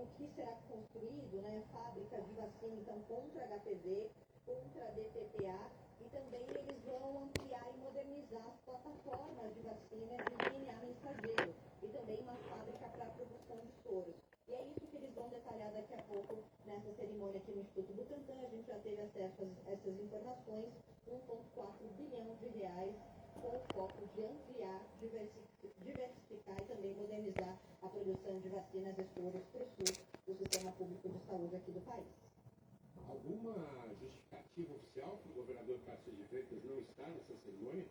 o que será construído, né, fábrica de vacina, então, contra HPV, contra DTPA, e também eles vão ampliar e modernizar as plataformas de vacina de DNA mensageiro, e também uma fábrica para a produção de soros. E é isso que eles vão detalhar daqui a pouco nessa cerimônia aqui no Instituto Butantan. A gente já teve acesso a essas informações, 1,4 bilhão de reais, com o foco de ampliar, diversificar e também modernizar a produção de vacinas e soros para o SUS, do Sistema Público de Saúde aqui do país. Alguma justificativa oficial para o governador Tarcísio de Freitas não estar nessa cerimônia?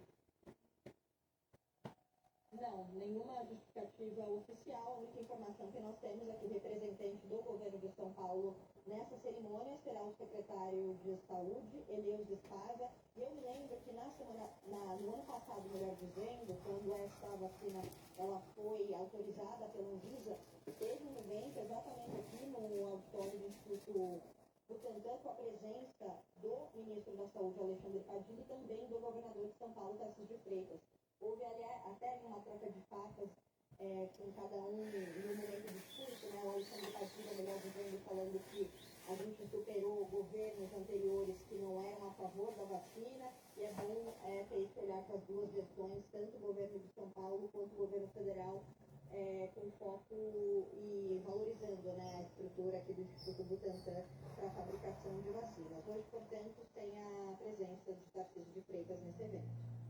Não, nenhuma justificativa oficial. A única informação que nós temos é que o representante do governo de São Paulo nessa cerimônia será o secretário de Saúde, Eleusio Spava. E eu me lembro que no ano passado, melhor dizendo, quando essa vacina ela foi autorizada pela Anvisa, teve um evento exatamente aqui no auditório do Instituto Butantan, com a presença do ministro da Saúde, Alexandre Padilha, e também do governador de São Paulo, Tarcísio de Freitas. Houve até uma troca de fapas com cada um no momento do discurso, né? O Alexandre Padilha, melhor dizendo, falando que a gente superou governos anteriores que não eram a favor da vacina, e é bom ter que olhar para as duas versões, tanto o governo de São Paulo quanto o governo federal, com foco e valorizando, né, a estrutura aqui do Instituto Butantan para a fabricação de vacinas. Hoje, portanto, tem a presença de Tarcísio de Freitas nesse evento.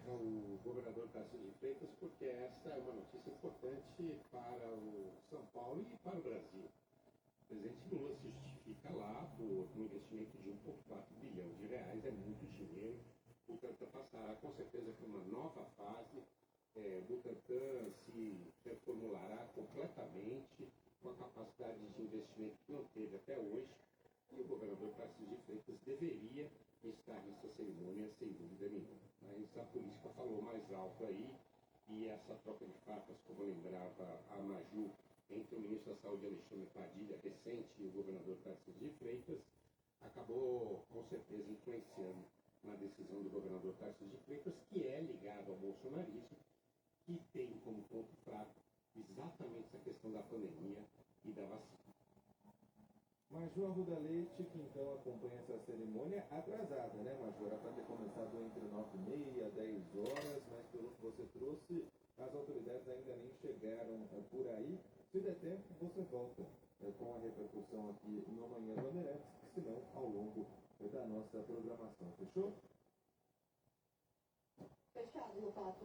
O governador Tarcísio de Freitas, porque esta é uma notícia importante para o São Paulo e para o Brasil. O presidente Lula se justifica lá por um investimento de 1,4 bilhão de reais, é muito dinheiro. O Butantan passará com certeza por uma nova fase. Butantan se reformulará completamente com a capacidade de investimento que não teve até hoje. E o governador Tarcísio de Freitas deveria estar nessa cerimônia, sem dúvida nenhuma. Mas a política falou mais alto aí, e essa troca de fapas, como lembrava a Maju, entre o ministro da Saúde, Alexandre Padilha, recente, e o governador Tarcísio de Freitas, acabou, com certeza, influenciando na decisão do governador Tarcísio de Freitas, que é ligado ao bolsonarismo, que tem como ponto fraco exatamente essa questão da pandemia e da vacina. Maju Arruda Leite, que então acompanha essa cerimônia atrasada, né, Maju? Era para ter começado entre 9h30 e 10 horas, mas pelo que você trouxe, as autoridades ainda nem chegaram por aí. Se der tempo, você volta com a repercussão aqui no Amanhã Bandeirantes, se não, ao longo da nossa programação. Fechou? Fechado, Lopato.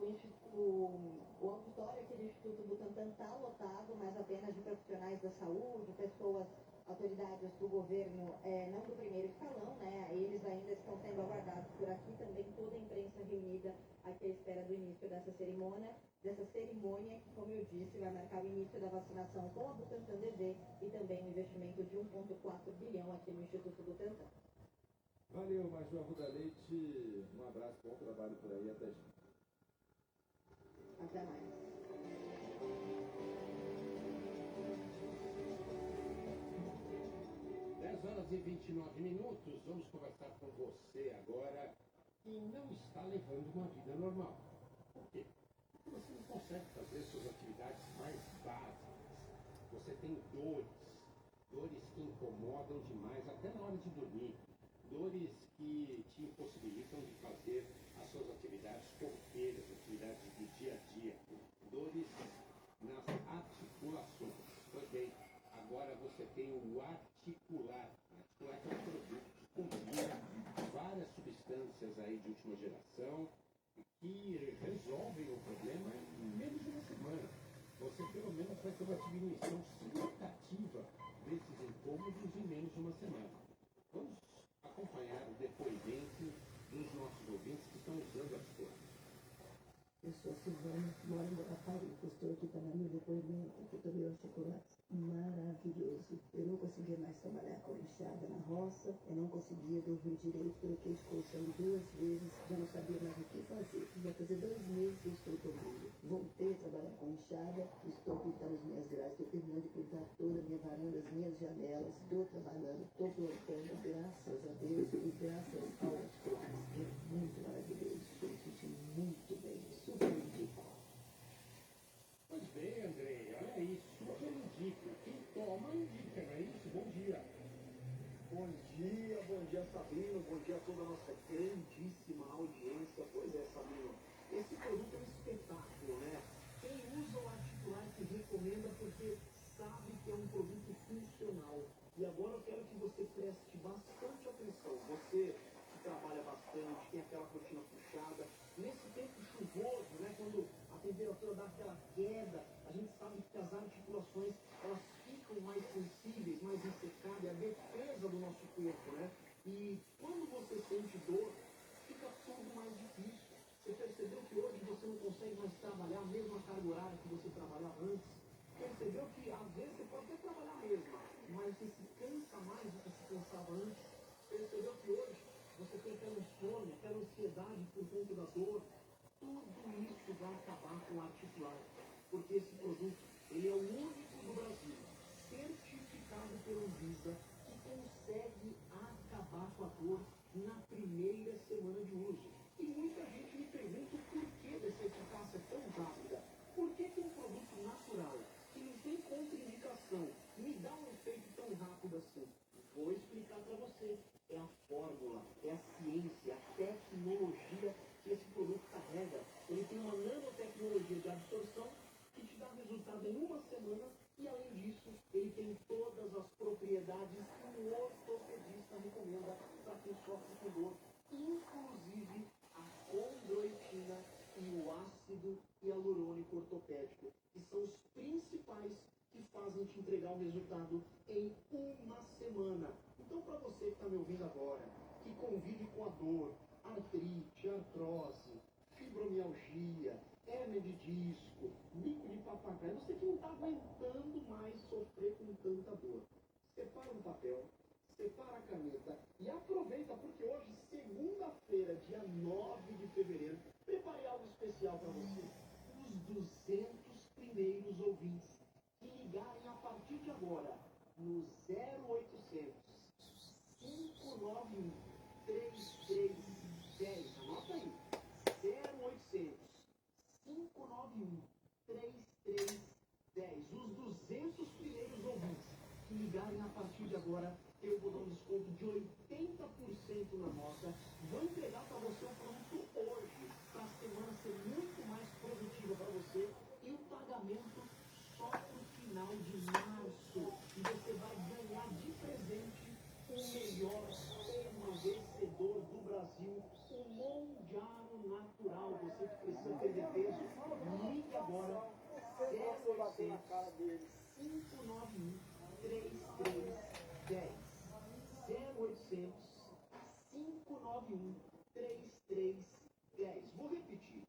O auditório aqui do Instituto Butantan está lotado, mas apenas de profissionais da saúde, pessoas, autoridades do governo, não do primeiro escalão, né? Eles ainda estão sendo aguardados por aqui, também toda a imprensa reunida aqui à espera do início dessa cerimônia, que, como eu disse, vai marcar o início da vacinação com a Butantan DV e também o investimento de 1,4 bilhão aqui no Instituto Butantan. Valeu, Maju Arruda Leite. Um abraço, bom trabalho por aí. Até já. Até mais. 10h29. Vamos conversar com você agora que não está levando uma vida normal. Por quê? Porque você não consegue fazer suas atividades mais básicas. Você tem dores que incomodam demais até na hora de dormir. Dores que te impossibilitam de fazer as suas atividades corriqueiras, atividades do dia a dia. Dores nas articulações. Pois bem, agora você tem o articular. Articular é um produto que combina várias substâncias aí de última geração que resolvem o problema em menos de uma semana. Você pelo menos vai ter uma diminuição significativa desses incômodos em menos de uma semana. Vamos acompanhar o depoimento dos nossos ouvintes que estão usando as coisas. Eu sou a Silvana, moro em Guaraparica, estou aqui para dar meu depoimento, que eu tomei um chocolate maravilhoso. Eu não conseguia mais trabalhar com enxada na roça, eu não conseguia dormir direito, troquei de colchão 2 vezes, já não sabia mais o que fazer. Vai fazer 2 meses que eu estou dormindo. Voltei a trabalhar com enxada, estou pintando as minhas grades, estou terminando de pintar toda a minha varanda, as minhas janelas, estou trabalhando, estou plantando, graças a Deus e graças ao chocolate. É muito maravilhoso, estou me sentindo muito bem. Pois bem, Andrei, olha isso, super indico. Quem Sabino, bom dia a toda a nossa grandíssima audiência. Pois é, Sabino, esse produto é um espetáculo, né? Quem usa o articular se recomenda porque sabe que é um produto funcional. E agora eu quero que você preste bastante atenção. Você que trabalha bastante, tem aquela rotina puxada, nesse tempo chuvoso, né, quando a temperatura dá aquela queda, a gente sabe que as articulações elas ficam mais sensíveis, mais ressecadas, é a defesa do nosso corpo, né? E quando você sente dor, fica tudo mais difícil. Você percebeu que hoje você não consegue mais trabalhar a mesma carga horária que você trabalhava antes? Percebeu que às vezes você pode até trabalhar mesmo, mas você se cansa mais do que se cansava antes? Percebeu que hoje você tem aquela insônia, aquela ansiedade por conta da dor? Tudo isso vai acabar com o articular, porque esse produto ele é o único do Brasil certificado pela Anvisa que consegue acabar com a dor na primeira semana de uso. E muita gente me pergunta o porquê dessa eficácia tão rápida. Por que um produto natural, que não tem contraindicação, me dá um efeito tão rápido assim? Vou explicar para você. É a fórmula, é a ciência, a tecnologia que esse produto carrega. Ele tem uma nanotecnologia de absorção que te dá resultado em uma semana e, além disso, ele tem todas as propriedades que um ortopedista recomenda para quem sofre com dor, inclusive a condroitina e o ácido hialurônico ortopédico, que são os principais que fazem te entregar o resultado em uma semana. Então, para você que está me ouvindo agora, que convive com a dor, artrite, artrose, fibromialgia, hérnia de disco, bico de papagaio, você que não está aguentando mais sofrer com tanta dor, separa um papel, separa a caneta e aproveita, porque hoje, segunda-feira, dia 9 de fevereiro, preparei algo especial para você. Os 200 primeiros ouvintes que ligarem a partir de agora no 0800 591 3310. Anota aí. 0800 591 3310. Os 200 primeiros ouvintes que ligarem a partir de agora, eu vou dar um desconto de 80% na nota. Vou entregar para você o produto hoje, para a semana ser muito mais produtiva para você. E o pagamento só para o final de março. E você vai ganhar de presente o melhor emagrecedor do Brasil, o Mondiaro Natural. Você que precisa perder peso, ligue agora 0800 591 3310. 0800 591 3310. Vou repetir.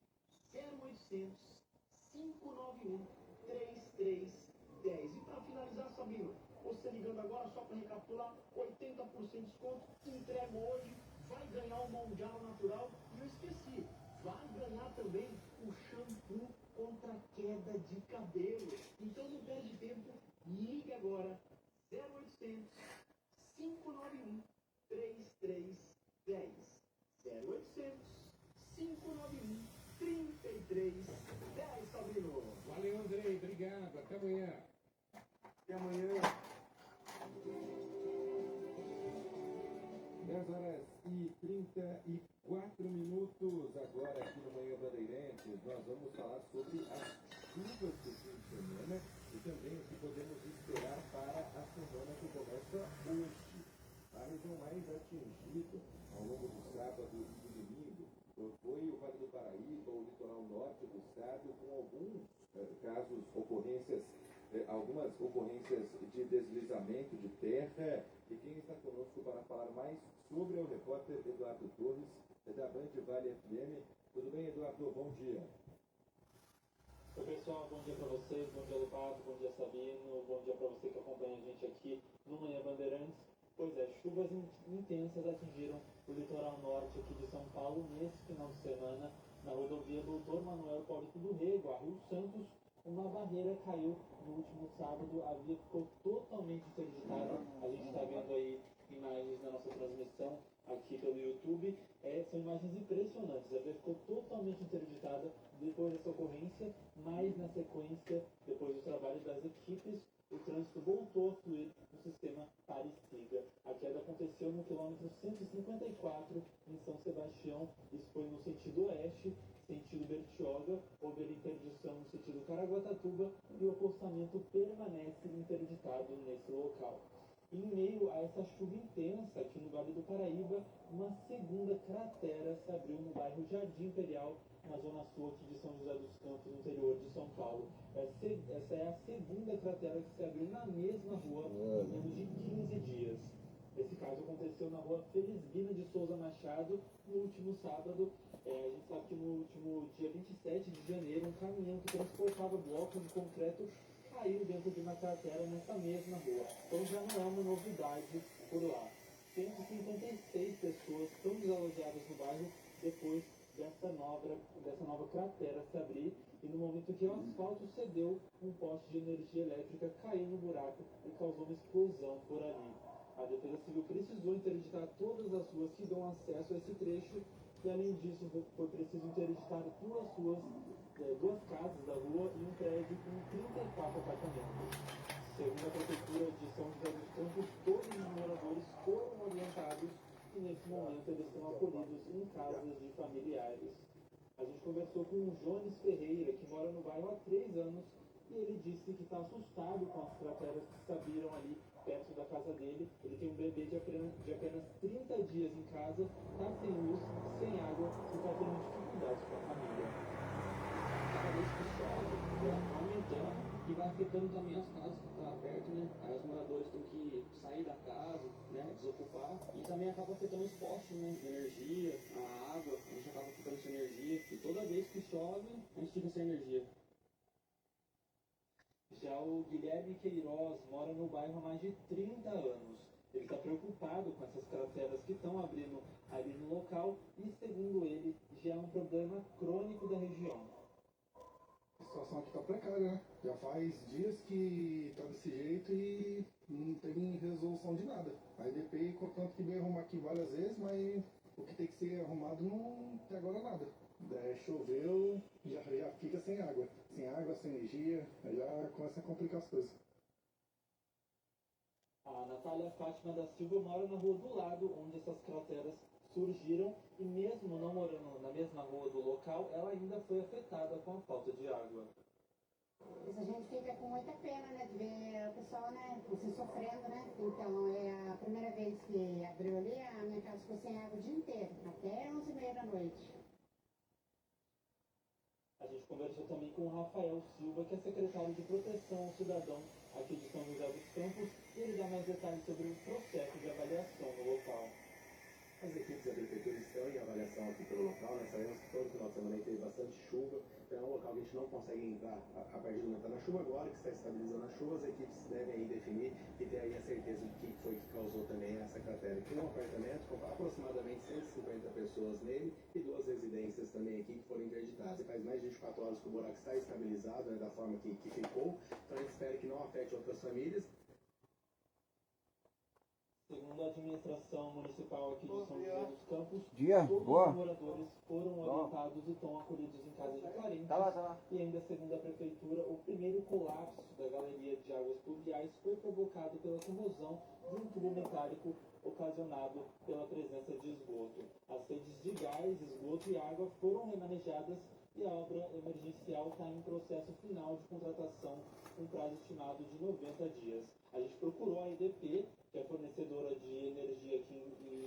0800 591 3310. E para finalizar, Sabino, você ligando agora, só para recapitular, 80% de desconto, entrega hoje, vai ganhar o Mondial Natural. E eu esqueci, vai ganhar também o shampoo contra queda de cabelo. Então não perde tempo, ligue agora, 0800 591 3310. 0800 591 3310, Sabino. Valeu, Andrei. Obrigado. Até amanhã. Até amanhã. 10 horas e 34 minutos. Agora aqui no Manhã Bandeirantes, nós vamos falar sobre as chuvas do fim de semana e também o que podemos esperar para a semana que começa hoje. A região mais atingida ao longo do sábado e do domingo foi o Vale do Paraíba, o litoral norte do estado, com alguns casos, algumas ocorrências de deslizamento de terra. E quem está conosco para falar mais sobre é o repórter Eduardo Torres, da Band Vale FM. Tudo bem, Eduardo? Bom dia. Oi pessoal, bom dia para vocês, bom dia Lobato, bom dia Sabino, bom dia para você que acompanha a gente aqui no Manhã Bandeirantes. Pois é, chuvas intensas atingiram o litoral norte aqui de São Paulo nesse final de semana, na rodovia Doutor Manuel Paulista do Rego, a Rio Santos. Uma barreira caiu no último sábado, a via ficou totalmente interditada. A gente está vendo aí imagens na nossa transmissão aqui pelo YouTube. São imagens impressionantes. A via ficou totalmente interditada depois dessa ocorrência, mas na sequência, depois do trabalho das equipes, o trânsito voltou a fluir no sistema Paris-Siga. Aqui queda aconteceu no quilômetro 154 em São Sebastião, isso foi no sentido oeste, sentido Bertioga, houve a interdição no sentido Caraguatatuba e o acostamento permanece interditado nesse local. Em meio a essa chuva intensa aqui no Vale do Paraíba, uma segunda cratera se abriu no bairro Jardim Imperial, na zona sul aqui de São José dos Campos, no interior de São Paulo. Essa é a segunda cratera que se abriu na mesma rua em menos de 15 dias. Esse caso aconteceu na rua Felizbina de Souza Machado no último sábado. A gente sabe que no último dia 27 de janeiro, um caminhão que transportava blocos de concreto caiu dentro de uma cratera nessa mesma rua. Então já não é uma novidade por lá. 156 pessoas estão desalojadas no bairro depois dessa nova cratera se abrir, e no momento que o asfalto cedeu, um poste de energia elétrica caiu no buraco e causou uma explosão por ali. A Defesa Civil precisou interditar todas as ruas que dão acesso a esse trecho, e além disso foi preciso interditar duas casas da rua e um prédio com 34 apartamentos. Segundo a Prefeitura de São José dos Campos, todos os moradores foram orientados e nesse momento eles estão acolhidos em casas de familiares. A gente conversou com o Jones Ferreira, que mora no bairro há 3 anos, e ele disse que está assustado com as crateras que se abriram ali perto da casa dele. Ele tem um bebê de apenas 30 dias em casa, está sem luz, sem água e está tendo dificuldades com a família. Cada vez que chove, vai aumentando e vai afetando também as casas que estão perto, né? Aí os moradores têm que sair da casa, né? Desocupar, e também acaba afetando os postos, né? De energia, a água, a gente acaba ficando sem energia, e toda vez que chove, a gente fica sem energia. Já o Guilherme Queiroz mora no bairro há mais de 30 anos. Ele está preocupado com essas crateras que estão abrindo ali no local e, segundo ele, já é um problema crônico da região. A situação aqui está precária, né? Já faz dias que está desse jeito e não tem resolução de nada. A EDP, contanto que veio arrumar aqui várias vezes, mas o que tem que ser arrumado não tem agora nada. Choveu, já fica sem água. Sem água, sem energia, já começa a complicar as coisas. A Natália Fátima da Silva mora na rua do lado, onde essas crateras surgiram, e mesmo não morando na mesma rua do local, ela ainda foi afetada com a falta de água. A gente fica com muita pena, né, de ver o pessoal, né, assim, sofrendo, né. Então, é a primeira vez que abriu ali, a minha casa ficou sem água o dia inteiro, até 11h30 da noite. A gente conversou também com o Rafael Silva, que é secretário de Proteção ao Cidadão aqui de São José dos Campos, e ele dá mais detalhes sobre o processo de avaliação no local. As equipes da prefeitura estão em avaliação aqui pelo local, nós sabemos que todo final de semana teve bastante chuva, então é um local que a gente não consegue entrar a partir do momento que está na chuva. Agora que está estabilizando a chuva, as equipes devem aí definir e ter aí a certeza do que foi que causou também essa cratera. Tem um apartamento com aproximadamente 150 pessoas nele e 2 residências também aqui que foram interditadas. E faz mais de 24 horas que o buraco está estabilizado, né, da forma que ficou, então a gente espera que não afete outras famílias. Segundo a administração municipal aqui de São José dos Campos, todos os moradores foram orientados e estão acolhidos em casas de carentes. E ainda segundo a prefeitura, o primeiro colapso da galeria de águas pluviais foi provocado pela corrosão de um tubo metálico ocasionado pela presença de esgoto. As redes de gás, esgoto e água foram remanejadas e a obra emergencial está em processo final de contratação com prazo estimado de 90 dias. A gente procurou a EDP, que é fornecedora de energia aqui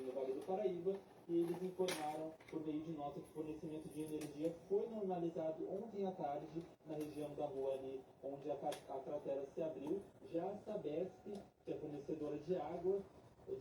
no Vale do Paraíba, e eles informaram por meio de nota que o fornecimento de energia foi normalizado ontem à tarde na região da rua ali onde a cratera se abriu. Já a Sabesp, que é fornecedora de água,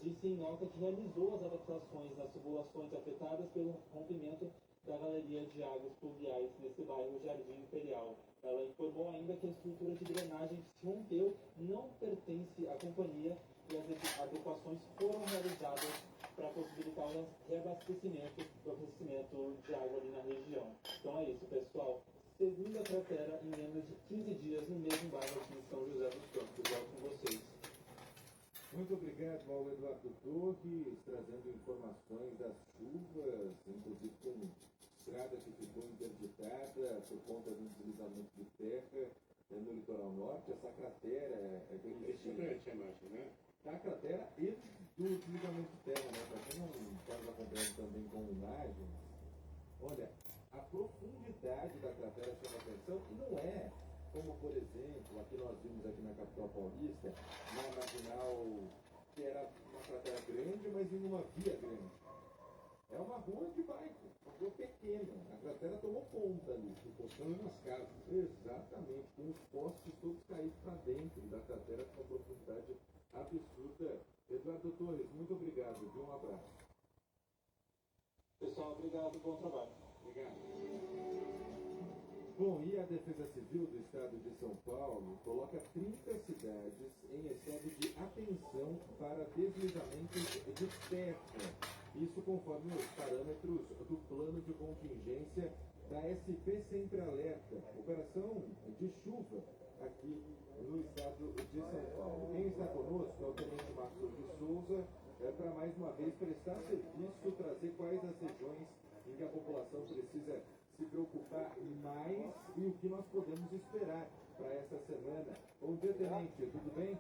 disse em nota que realizou as adaptações nas tubulações afetadas pelo rompimento da galeria de águas pluviais nesse bairro Jardim Imperial. Ela informou ainda que a estrutura de drenagem que se rompeu não pertence à companhia e as adequações foram realizadas para possibilitar o reabastecimento do abastecimento de água ali na região. Então é isso, pessoal. Segunda cratera em menos de 15 dias no mesmo bairro aqui em São José dos Campos. Volto com vocês. Muito obrigado ao Eduardo Torres, trazendo informações das chuvas, inclusive com estrada que ficou interditada por conta do deslizamento de terra no litoral norte. Essa cratera é bem impressionante a imagem, né? A cratera e do deslizamento de terra, né? Para quem não está nos acompanhando também com imagens, olha, a profundidade da cratera chama atenção e não é como, por exemplo, aqui nós vimos aqui na capital paulista, na Marginal, que era uma cratera grande, mas em uma via grande. É uma rua de bairro, uma rua pequena. A cratera tomou conta ali. Encostando nas casas. Exatamente, com os postes todos caídos para dentro da cratera com uma profundidade absurda. Eduardo Torres, muito obrigado, viu? Um abraço. Pessoal, obrigado, bom trabalho. Obrigado. Bom, e a Defesa Civil do Estado de São Paulo coloca 30 cidades em estado de atenção para deslizamentos de terra. Isso conforme os parâmetros do plano de contingência da SP Sempre Alerta, operação de chuva aqui no estado de São Paulo. Quem está conosco é o Tenente Marcos de Souza, para mais uma vez prestar serviço, trazer quais as regiões em que a população precisa se preocupar mais e o que nós podemos esperar para essa semana. Bom dia, Tenente, tudo bem?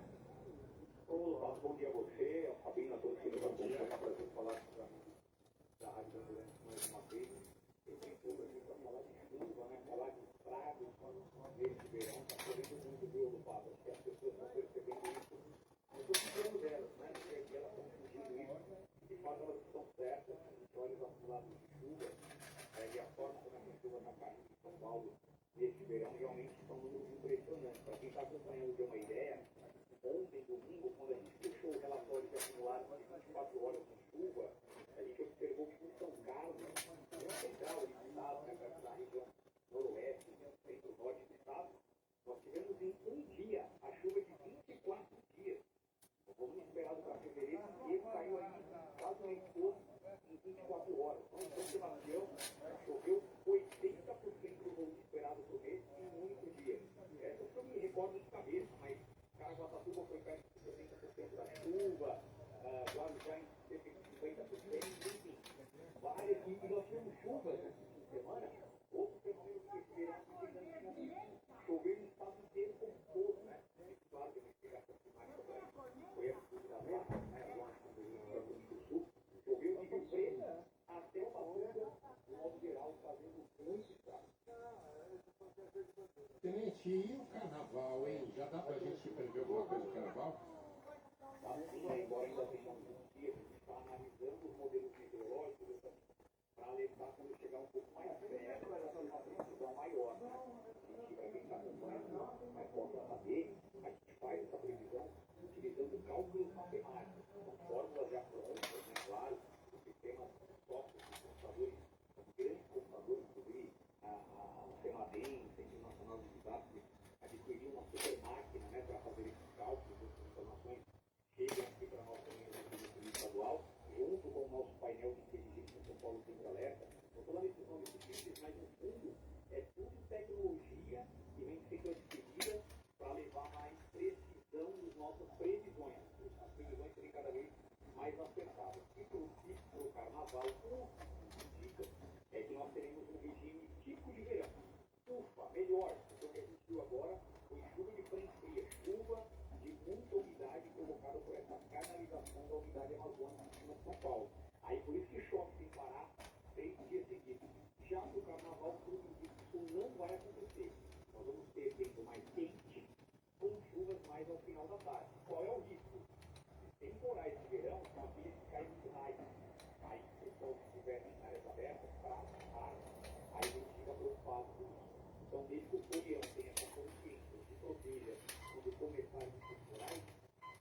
Olá, bom dia a você, a Fabina, a todos que nos acompanham, é um prazer falar da Rádio Bandeirantes mais uma vez. Eu tenho tudo aqui para falar de chuva, né? Falar de estragos nesse verão, está correndo muito, viu, Lupado? Acho que as pessoas estão percebendo isso. Eu estou ficando delas, né? Porque elas estão sentindo isso. De fato, elas estão certas. A gente olha os acumulados de chuva e a forma como essa chuva está caindo em São Paulo nesse verão realmente são números impressionantes. Para quem está acompanhando, ter uma ideia, ontem, domingo, quando a gente fechou o relatório de acumulados de 24 horas de chuva, a gente observou que em São Carlos, na central do estado, na região noroeste, centro-norte do estado, nós tivemos em um dia a chuva de 24 dias. O volume esperado para fevereiro inteiro caiu aí quase um esforço em 24 horas. Então, em São Sebastião, choveu 80% do volume esperado por mês em um único dia. Essa eu me recordo de cabeça, mas Caraguatatuba foi perto de 60% da chuva, Guarujá em cerca de 50%, enfim, várias. E nós tivemos chuvas esse fim de semana, outro fenômeno que esse verão choveu no estado inteiro como um todo, né? Claro que a investigação climática foi absurda da Mata, né? Lá no Rio Grande do Sul, choveu de Rio Preto até o Ubatuba, de modo geral, fazendo muito estrago. Tenente, e o carnaval, hein? Já dá pra gente prever alguma coisa do carnaval? Assim, embora ainda tenhamos um dia, a gente está analisando os modelos meteorológicos para alertar quando chegar um pouco mais perto, vai ser uma precisão maior. E para quem está acompanhando, mas possa saber, a gente faz essa previsão utilizando cálculos matemáticos, com fórmulas já prontas, né? Claro, os sistemas software, os computadores, os grandes computadores, inclusive a FEMADEM, Centro Nacional de Desastres, adquiriu uma super máquina, né, para fazer esses cálculos, essas informações chegam aqui para a nossa unidade estadual, junto com o nosso painel de inteligência São Paulo Sempre Alerta. Estou falando esses nomes difíceis, mas no fundo é tudo tecnologia que vem sendo adquirida para levar mais precisão nas nossas previsões. As previsões serem cada vez mais acertadas. E para o carnaval, o que indica é que nós teremos um regime típico de verão. Ufa, melhor, porque o que a gente viu agora foi chuva de frente fria, chuva de muita umidade provocada por essa canalização da umidade amazônica em cima de São Paulo. Aí por isso que chove sem parar 3 dias seguidos. Já no carnaval, tudo indica que isso não vai acontecer. Nós vamos ter tempo mais quente, com chuvas mais ao final da tarde. Qual é o risco? Temporais de verão são aqueles que caem muito mais. Aí, se o pessoal estiver em áreas abertas, praças, árvores, aí a gente fica preocupado com isso. Então, desde que o folião tenha essa consciência, se proteja quando começar os temporais,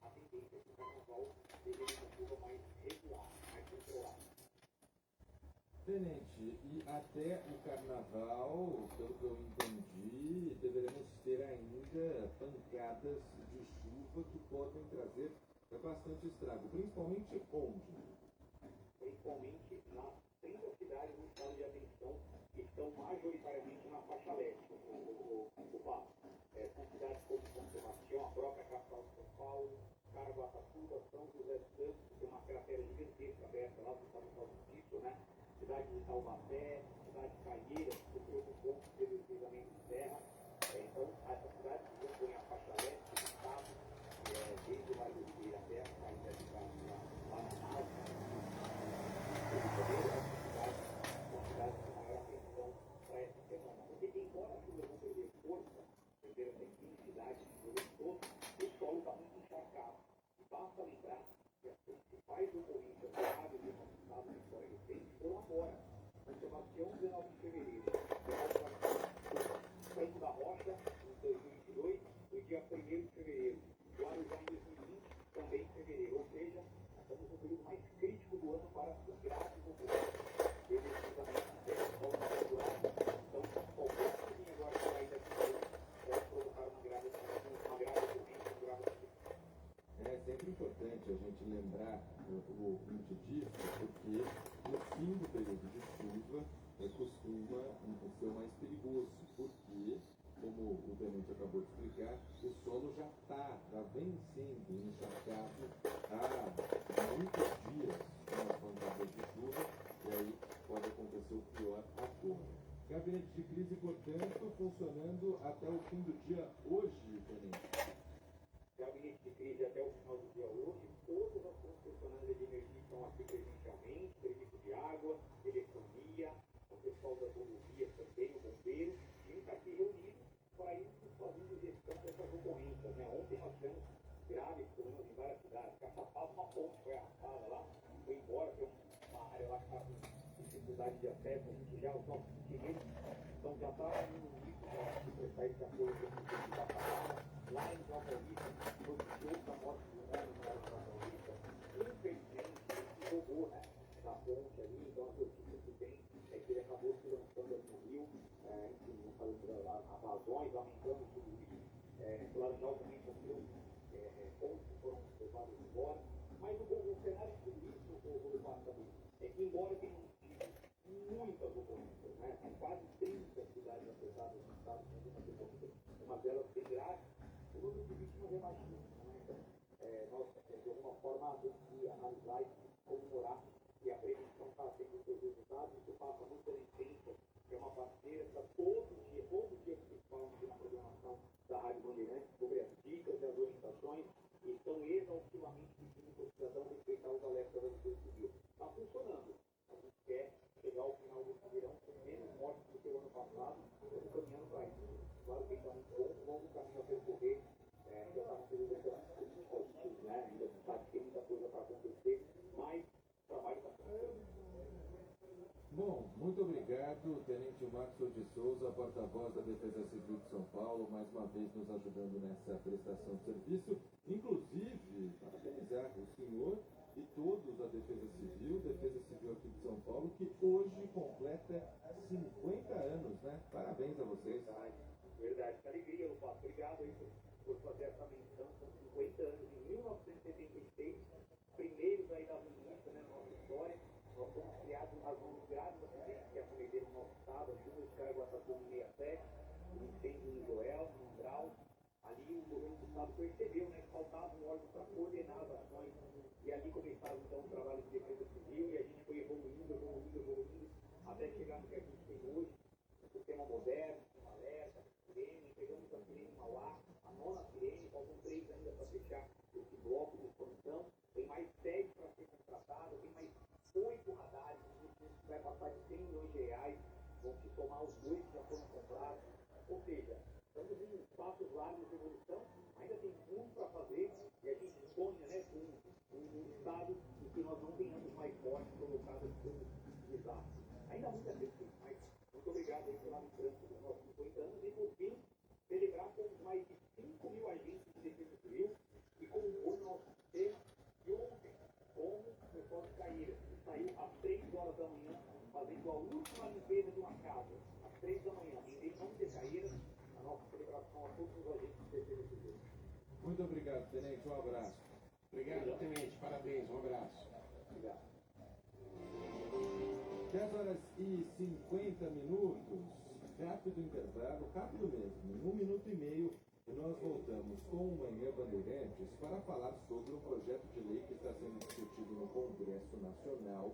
a tendência é que o carnaval deveria uma chuva mais regular, mais controlada. Tenente, e até o carnaval, pelo que eu entendi, deveremos ter ainda pancadas de chuva que podem trazer bastante estrago, principalmente onde? Principalmente nas 30 cidades do estado de atenção que estão majoritariamente na faixa leste, o Papo. São cidades como São Sebastião, a própria capital de São Paulo, Caraguatatuba, São José dos Santos, que tem uma cratera gigantesca aberta lá, você sabe disso, né? Cidade de Taubaté, cidade de Caieiras, que se preocupou com o deslizamento de terra. Então, essas cidades que compõem a faixa leste do estado, desde o Vale do Ribeira até a saída de casa importante a gente lembrar o ouvinte disso, porque no fim do período de chuva costuma ser mais perigoso, porque, como o Tenente acabou de explicar, o solo já vem sendo encharcado há muitos dias com as pancadas de chuva, e aí pode acontecer o pior agora. Gabinete de crise, portanto, funcionando até o fim do dia hoje, Tenente. Gabinete de crise até o final do dia hoje, todas as concessionárias de energia estão aqui presencialmente, serviço de água, eletronia, o pessoal das rodovias também, o bombeiro, e está aqui reunido para ir fazendo gestão dessas ocorrências. Né? Ontem nós tivemos graves problemas em várias cidades. Caçapava, uma ponte foi arrastada lá, foi embora, tem uma área lá que está com dificuldade de acesso, a gente já, os nossos chineses, então já está no início de prestar esse apoio que a gente tem que passar. Lá em Nova Paulista, noticiou da morte do homem lá em Nova Paulista, infelizmente, se jogou, né, na ponte ali, então a notícia que tem é que ele acabou se lançando ali no rio, enfim, fazendo as razões, aumentando tudo isso. Laranjal também sofreu pontos que foram levados embora, mas o cenário político do Marcelo é que, embora tenham tido muitas ocorrências, né, são quase 30 cidades afetadas no estado, uma delas bem grave, o número de vítimas é baixíssimo, né? Então, nós, de alguma forma, temos que analisar e comemorar que a prevenção está tendo seus resultados. Isso passa muito pela imprensa, que é uma parceira, está todo dia que se fala na programação da Rádio Bandeirantes sobre as dicas e as orientações, e estão exaustivamente pedindo para o cidadão respeitar os alertas da Defesa Civil. Está funcionando. A gente quer chegar ao final desse verão com menos mortes do que o ano passado, estamos caminhando para isso. Claro que está muito bom, um longo caminho a percorrer, ainda está no período positivo, né? Ainda sabe que tem muita coisa para acontecer, mas o trabalho está funcionando. Bom, muito obrigado, Tenente Maxwell de Souza, porta-voz da Defesa Civil de São Paulo, mais uma vez nos ajudando nessa prestação de serviço. Inclusive, parabenizar o senhor e todos da Defesa Civil aqui de São Paulo, que hoje completa 50 anos, né? Parabéns a vocês. Verdade, que alegria, Lupato. Obrigado aí por fazer essa menção. São 50 anos, em 1976, primeiros aí da início, né, na nossa história. Nós fomos criados nas mãos graves acidentes que acometeram no nosso estado, as chuvas de Caraguatatuba em 67, o incêndio em Joel, em Grau. Ali o governo do estado percebeu, né, que faltava um órgão para coordenar as ações. E ali começaram então o trabalho de defesa civil e a gente foi evoluindo, até chegar no que a gente tem hoje, um sistema moderno, com alerta, sirene, pegamos a sirene em Mauá, a 9ª sirene, faltam 3 ainda para fechar esse bloco de expansão, tem mais 7 para ser contratado, tem mais 8 radares, que vai passar de 100 milhões de reais, vão se somar os 2 que já foram comprados, ou seja, estamos em passos largos de evolução, ainda tem muito para fazer e a gente sonha, né, com um estado em que nós não tenhamos mais mortes provocadas por desastres. Ainda muita gente, mas muito obrigado aí pela lembrança dos nossos 50 anos e por fim celebrar com mais de 5 mil agentes de defesa civil e com o nosso sistema de ontem, como o pessoal de Caíra, que saiu às 3 horas da manhã fazendo a última limpeza de uma casa, às 3 da manhã, em nome de Caíra, a nossa celebração a todos os agentes de defesa civil. Muito obrigado, Tenente. Um abraço. Obrigado, Tenente. Parabéns. Um abraço. Obrigado. 10 horas e 50 minutos. Rápido intervalo, rápido mesmo, 1 minuto e meio, e nós voltamos com o Manhã Bandeirantes para falar sobre um projeto de lei que está sendo discutido no Congresso Nacional,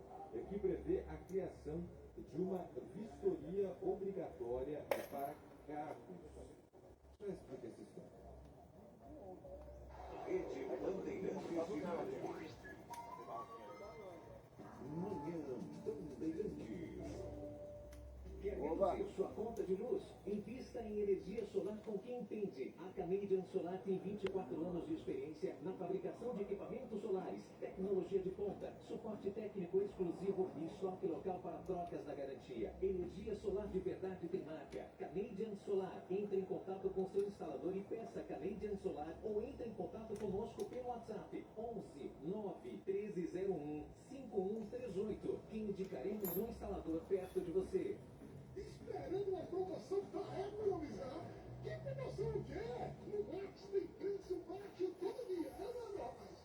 que prevê a criação de uma vistoria obrigatória para carros. Deixa eu explicar essa história. Rede Bandeirantes de Rádio. Manhã Bandeirantes. Quer reduzir sua conta de luz? Invista em energia solar com quem entende. A Canadian Solar tem 24 anos de experiência na fabricação de equipamentos solares, tecnologia de ponta, suporte técnico exclusivo e estoque local para trocas da garantia. Energia solar de verdade tem marca. Canadian Solar. Entre em contato com seu instalador e peça Canadian Solar ou entre em contato conosco pelo WhatsApp 11 9 1301 5138. Que indicaremos um instalador perto de você. Esperando uma promoção da economizar? Que promoção o quê? No Max tem preço baixo todo dia, não, mas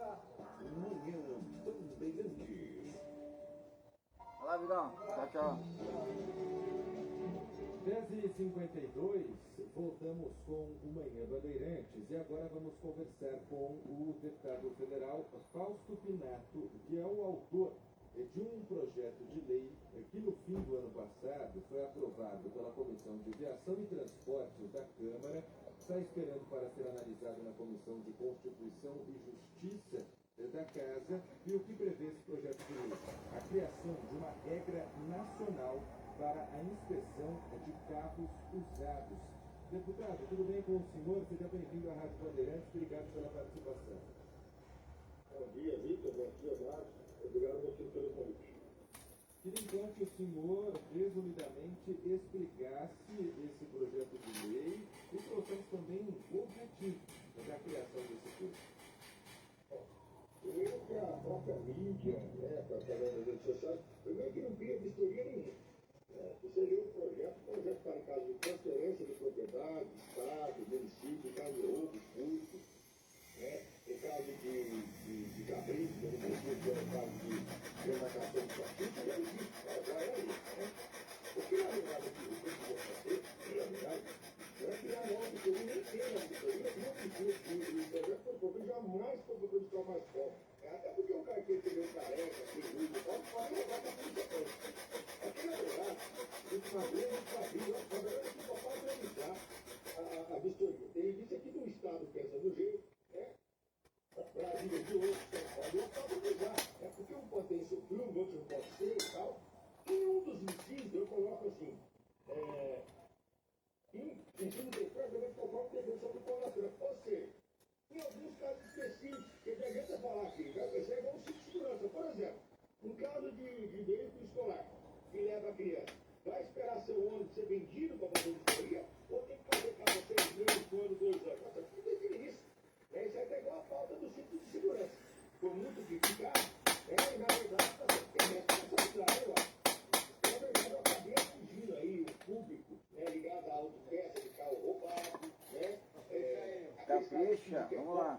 Manhã Bandeirantes. Olá, Vidão. Tchau, tchau. 10h52, voltamos com o Manhã Bandeirantes e agora vamos conversar com o deputado federal Fausto Pinato, que é o autor de um projeto de lei que no fim do ano passado foi aprovado pela Comissão de Viação e Transportes da Câmara, está esperando para ser analisado na Comissão de Constituição e Justiça da Casa, e o que prevê esse projeto de lei? A criação de uma regra nacional para a inspeção de carros usados. Deputado, tudo bem com o senhor? Seja bem-vindo à Rádio Bandeirantes. Obrigado pela participação. Bom dia, Vitor. Bom dia, Marcos. Obrigado a você pelo convite. Queria então que o senhor, resumidamente, explicasse esse projeto de lei e trouxesse também o objetivo da criação desse curso. Primeiro que a própria mídia, através das redes sociais, primeiro que não cria vistoria nenhuma. Você lê o projeto para em caso de transferência de propriedade, estado, município, em caso de roubo, furto, em caso de cabrito, no município, em caso de demarcação de partido, já existe, já é isso. O que na verdade o que você fazer, na verdade, não é criar nova vistoria, nem tem a vistoria, não precisa, o projeto foi pobre, jamais foi pobre de mais pobre. Até porque o cara que recebeu careca, peludo, pode levar para a polícia. Aqui na verdade, uma vez a gente só pode realizar a vistoria. Ele disse aqui que o Estado pensa do jeito, para a vida de outro, pode o Estado usar. É porque um pode ter em seu filme, outro não pode ser e tal. E um dos incisos, eu coloco assim, inciso perfeitamente conforme a definição do colaborador. Ou seja, em alguns casos específicos, que não adianta falar aqui, vai ser igual um cinto de segurança. Por exemplo, um caso de veículo escolar que leva a criança, vai esperar seu ônibus ser vendido para fazer vistoria ou tem que fazer cada 6 meses, 1 ano, 2 anos? Nossa, tem que definir isso. Isso aí é igual a falta do cinto de segurança. Foi muito criticado, e na verdade tem responsabilidade, eu acho. Na verdade, eu acabei fugindo aí o público, ligado à autopeça de carro roubado, Capricha, vamos lá.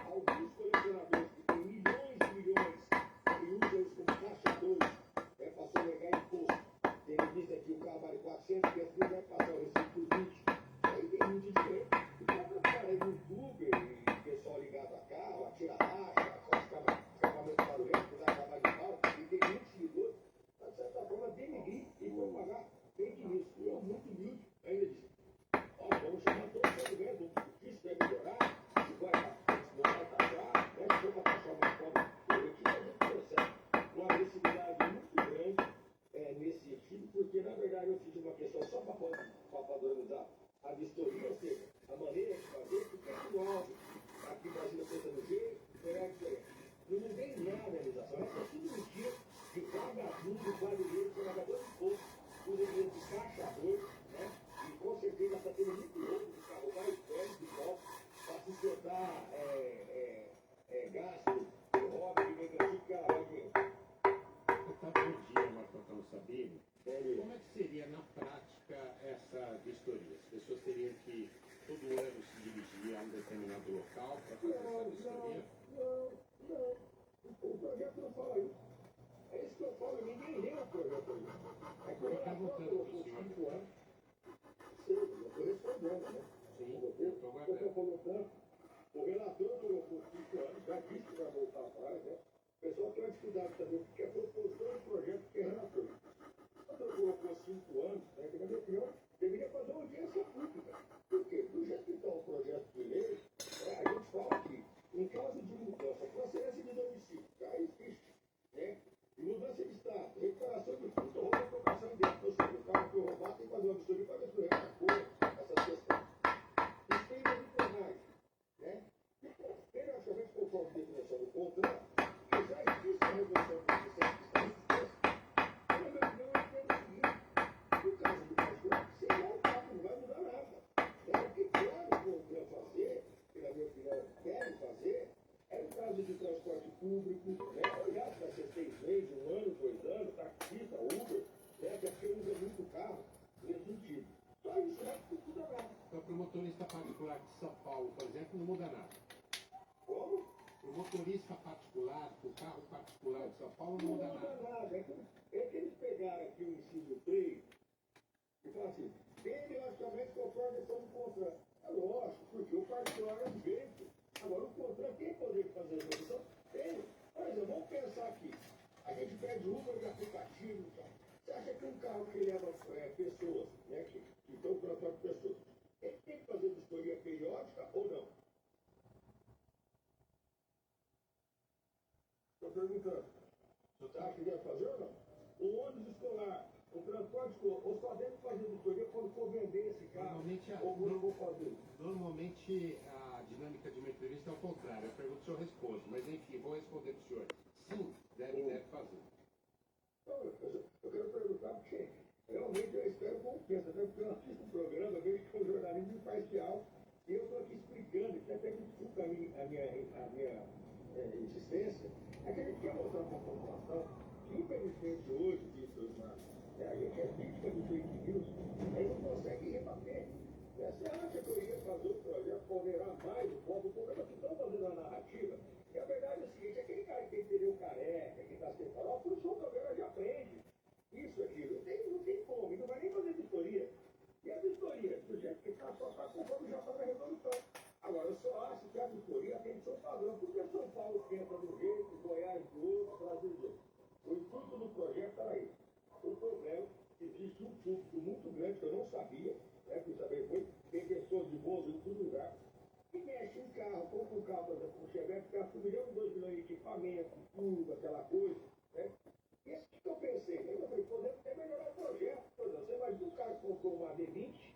Alguns colecionadores que têm milhões e milhões e usam isso como taxadores, para sonegar imposto. Tendo visto aqui o carro vale 400, 500 mil, vai passar o recibo por 20. Aí tem muito dinheiro. E como cara é youtuber e pessoal ligado a carro, atira racha, escapamento barulhento, usar cavalo de pau, e tem muitos seguidores, de certa forma denegrir e propagar fake news. E eu muito humilde ainda disse, vamos chamar todos os segmentos, o isso vai melhorar, se vai taxar, se for para taxar uma forma coletiva, a gente percebe uma agressividade muito grande nesse sentido, porque na verdade eu fiz uma questão só para padronizar a vistoria, ou seja, a maneira de fazer, porque é tudo óbvio. Aqui em Brasília pensa do jeito, é diferente. Eu não tem nada a realização, é tudo mentira, de vagabundo, quadrilheiro, jogador de fogo, usa dinheiro de caixador, e com certeza está tendo muito louco de carro mais velho de volta para sustentar gasto, hobby, de mercadoria, que ela vai dinheiro. Bom dia, Marco Antônio Sabino. Como é que seria na prática essa vistoria? As pessoas teriam que todo ano se dirigir a um determinado local para fazer essa vistoria? Não. O projeto não fala isso. É isso que eu falo, ninguém lê o projeto aí. É que Eu estava voltando para o senhor. 5 anos. Sei, eu estou respondendo, né? Sim, eu estou colocando. O relator colocou 5 anos, já disse que vai voltar atrás, né? O pessoal tem uma dificuldade também, porque é propositor do projeto que é relator. Quando ele colocou 5 anos, que na minha opinião, deveria fazer uma audiência pública. Por quê? Do jeito que está o projeto de lei, a gente fala que, em caso de mudança, transferência de domicílio, já existe, e mudança de estado, recuperação de fruta, roubo ou promoção indireta, ou seja, o carro foi roubado, tem que fazer uma vistoria para ver se não é a cor, essas questões. Isso tem uma informagem, periodicamente, conforme a definição do contrato, que já existe a redução do sistema que está em suspenso. Na minha opinião, eu entendo o seguinte, no caso do Brasil, seria o fato, não vai mudar nada. O que claro que eu quero fazer, que na minha opinião deve fazer, é o caso de transporte público, olhar para ser 6 meses, 1 ano, 2 anos, taxista, Uber, que é porque usa muito carro, nesse sentido. Só isso, tudo é nada. Então, o promotor está pagando Estadual de São Paulo não Não muda muda nada. nada. É que eles pegaram aqui o inciso 3 e falaram assim, periodicamente conforme a edição do contrato. É lógico, porque o particular é um jeito. Agora, o contrato tem poder de fazer redução? Tem. Por exemplo, vamos pensar aqui. A gente pede Uber de aplicativo e tal. Você acha que um carro que leva pessoas, né, que estão no transporte de pessoas, ele tem que fazer vistoria periódica ou não? Estou perguntando. Você acha que deve fazer ou não? O ônibus escolar, o transporte escolar, ou só deve fazer vistoria quando for vender esse carro? Ou quando for fazer? Normalmente a dinâmica de uma entrevista é o contrário. Eu pergunto se eu respondo, mas enfim, vou responder para o senhor. Sim, deve fazer. Não, eu quero perguntar porque realmente eu espero confiança, né? Porque eu assisto um programa, vejo que o jornalismo imparcial e eu estou aqui explicando, que até dificulta a minha existência, é que a gente quer mostrar para a população que infelizmente hoje, a gente é vítima do fake news, aí não consegue rebater. Você acha que eu ia fazer um projeto para onerar mais o povo? O problema é que estão fazendo a narrativa. E a verdade é o seguinte, aquele cara que tem pneu careca, que está sem farol, por sua programa já aprende. Isso, aquilo. Não tem como, e não vai nem fazer vistoria. E a vistoria, do jeito que está, só está conforme já está na resolução. Agora, eu só acho que a vistoria tem que ser um padrão, porque São Paulo pensa de um jeito, Goiás do outro, Brasil do outro. O intuito do projeto era isso. O problema é que existe um público muito grande que eu não sabia, né, que saber foi, tem pessoas de boas em todo lugar, que mexe em carro, compra um carro, por exemplo, um Chevette, que gasta 1 milhão, 2 milhões de equipamento, tudo, aquela coisa, né? Isso que eu pensei, né? Eu falei, podemos até melhorar o projeto, por exemplo, você imagina um cara que comprou uma D20,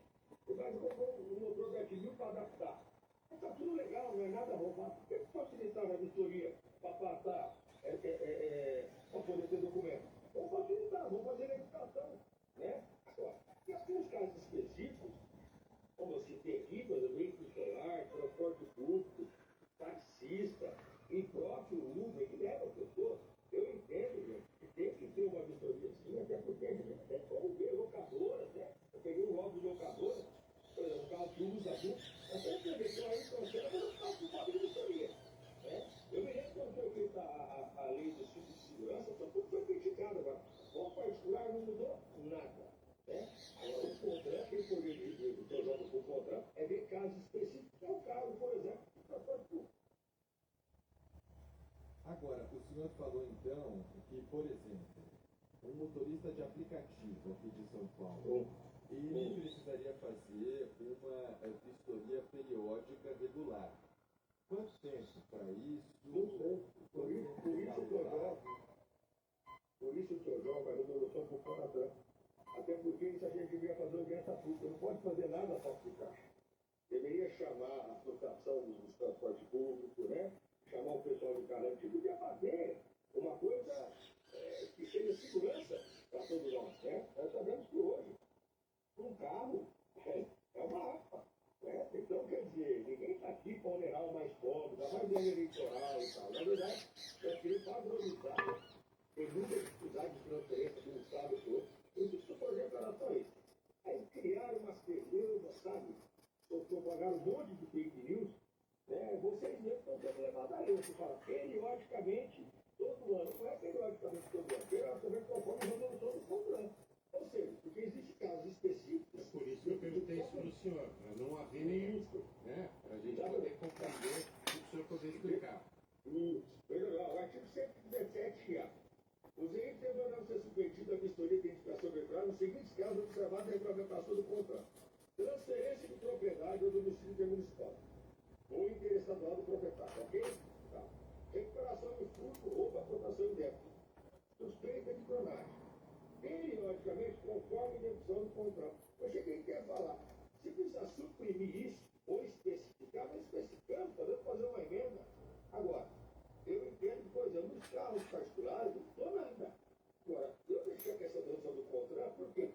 e mais comprou um motor da 1000 para adaptar. Está tudo legal, não é nada roubado. Por que facilitar na vistoria para passar, para poder ter documento? Vamos facilitar, vamos fazer a educação, né? Agora, e alguns casos específicos, como eu citei aqui, por exemplo, veículo escolar, transporte público, taxista e próprio Uber, que leva pessoas, eu entendo, gente, que tem que ter uma vistoria assim, até porque a gente até pode ver locadoras, né? Eu peguei um rol de locadora, por exemplo, um carro que usa adulto, até você ver que lá em Fronteira, mas não está ocupado de vistoria, né? Eu me lembro quando foi feita a lei de segurança, tudo foi criticado agora. O particular não mudou nada. Né? Agora, o contrato, quem for projeto por contrato, é ver casos específicos, que é o caso, por exemplo, do transporte público. Agora, o senhor falou então que, por exemplo, um motorista de aplicativo aqui de São Paulo, ele precisaria fazer uma vistoria periódica regular. Quanto tempo para isso? Não sei. Por isso que eu jogo a resolução por contrato. Até porque isso a gente devia fazer audiência pública. Não pode fazer nada para ficar. Deveria chamar a associação dos transportes públicos, né? Chamar o pessoal do carante. Devia fazer uma coisa que seja segurança para todos nós, né? Nós sabemos que hoje um carro é uma arma, né? Então, quer dizer, ninguém está aqui para onerar o mais pobre, ainda mais ano eleitoral e tal. Na verdade, nós queremos padronizar. Tem muita dificuldade de transferência de um estado para o outro. Por isso o projeto era só isso. Aí criaram umas perguntas, sabe? Propagaram um monte de fake news. Né? Vocês mesmos estão sendo levados a isso. Fala, periodicamente, todo ano. Não é periodicamente todo ano. Periodicamente conforme a resolução do contrato. Ou seja, porque existem casos específicos. Por isso que eu perguntei isso para o senhor, para não haver nenhum, né? Para a gente poder compreender e o senhor poder explicar. Isso. Veja lá, o artigo 117A. Os veículos deverão ser submetidos à vistoria de identificação veicular nos seguintes casos observados a regulamentação do contrato: transferência de propriedade ao domicílio intermunicipal ou interestadual do proprietário, ok? Tá. Recuperação de furto ou apropriação indébita. Suspeita de clonagem. Periodicamente, conforme a execução do contrato. Eu cheguei aqui a falar, se precisar suprimir isso ou especificar, mas especificando, podemos fazer uma emenda. Agora, eu entendo que, por exemplo, nos carros particulares, não estou nada. Agora, eu deixei com essa dança do contrato, porque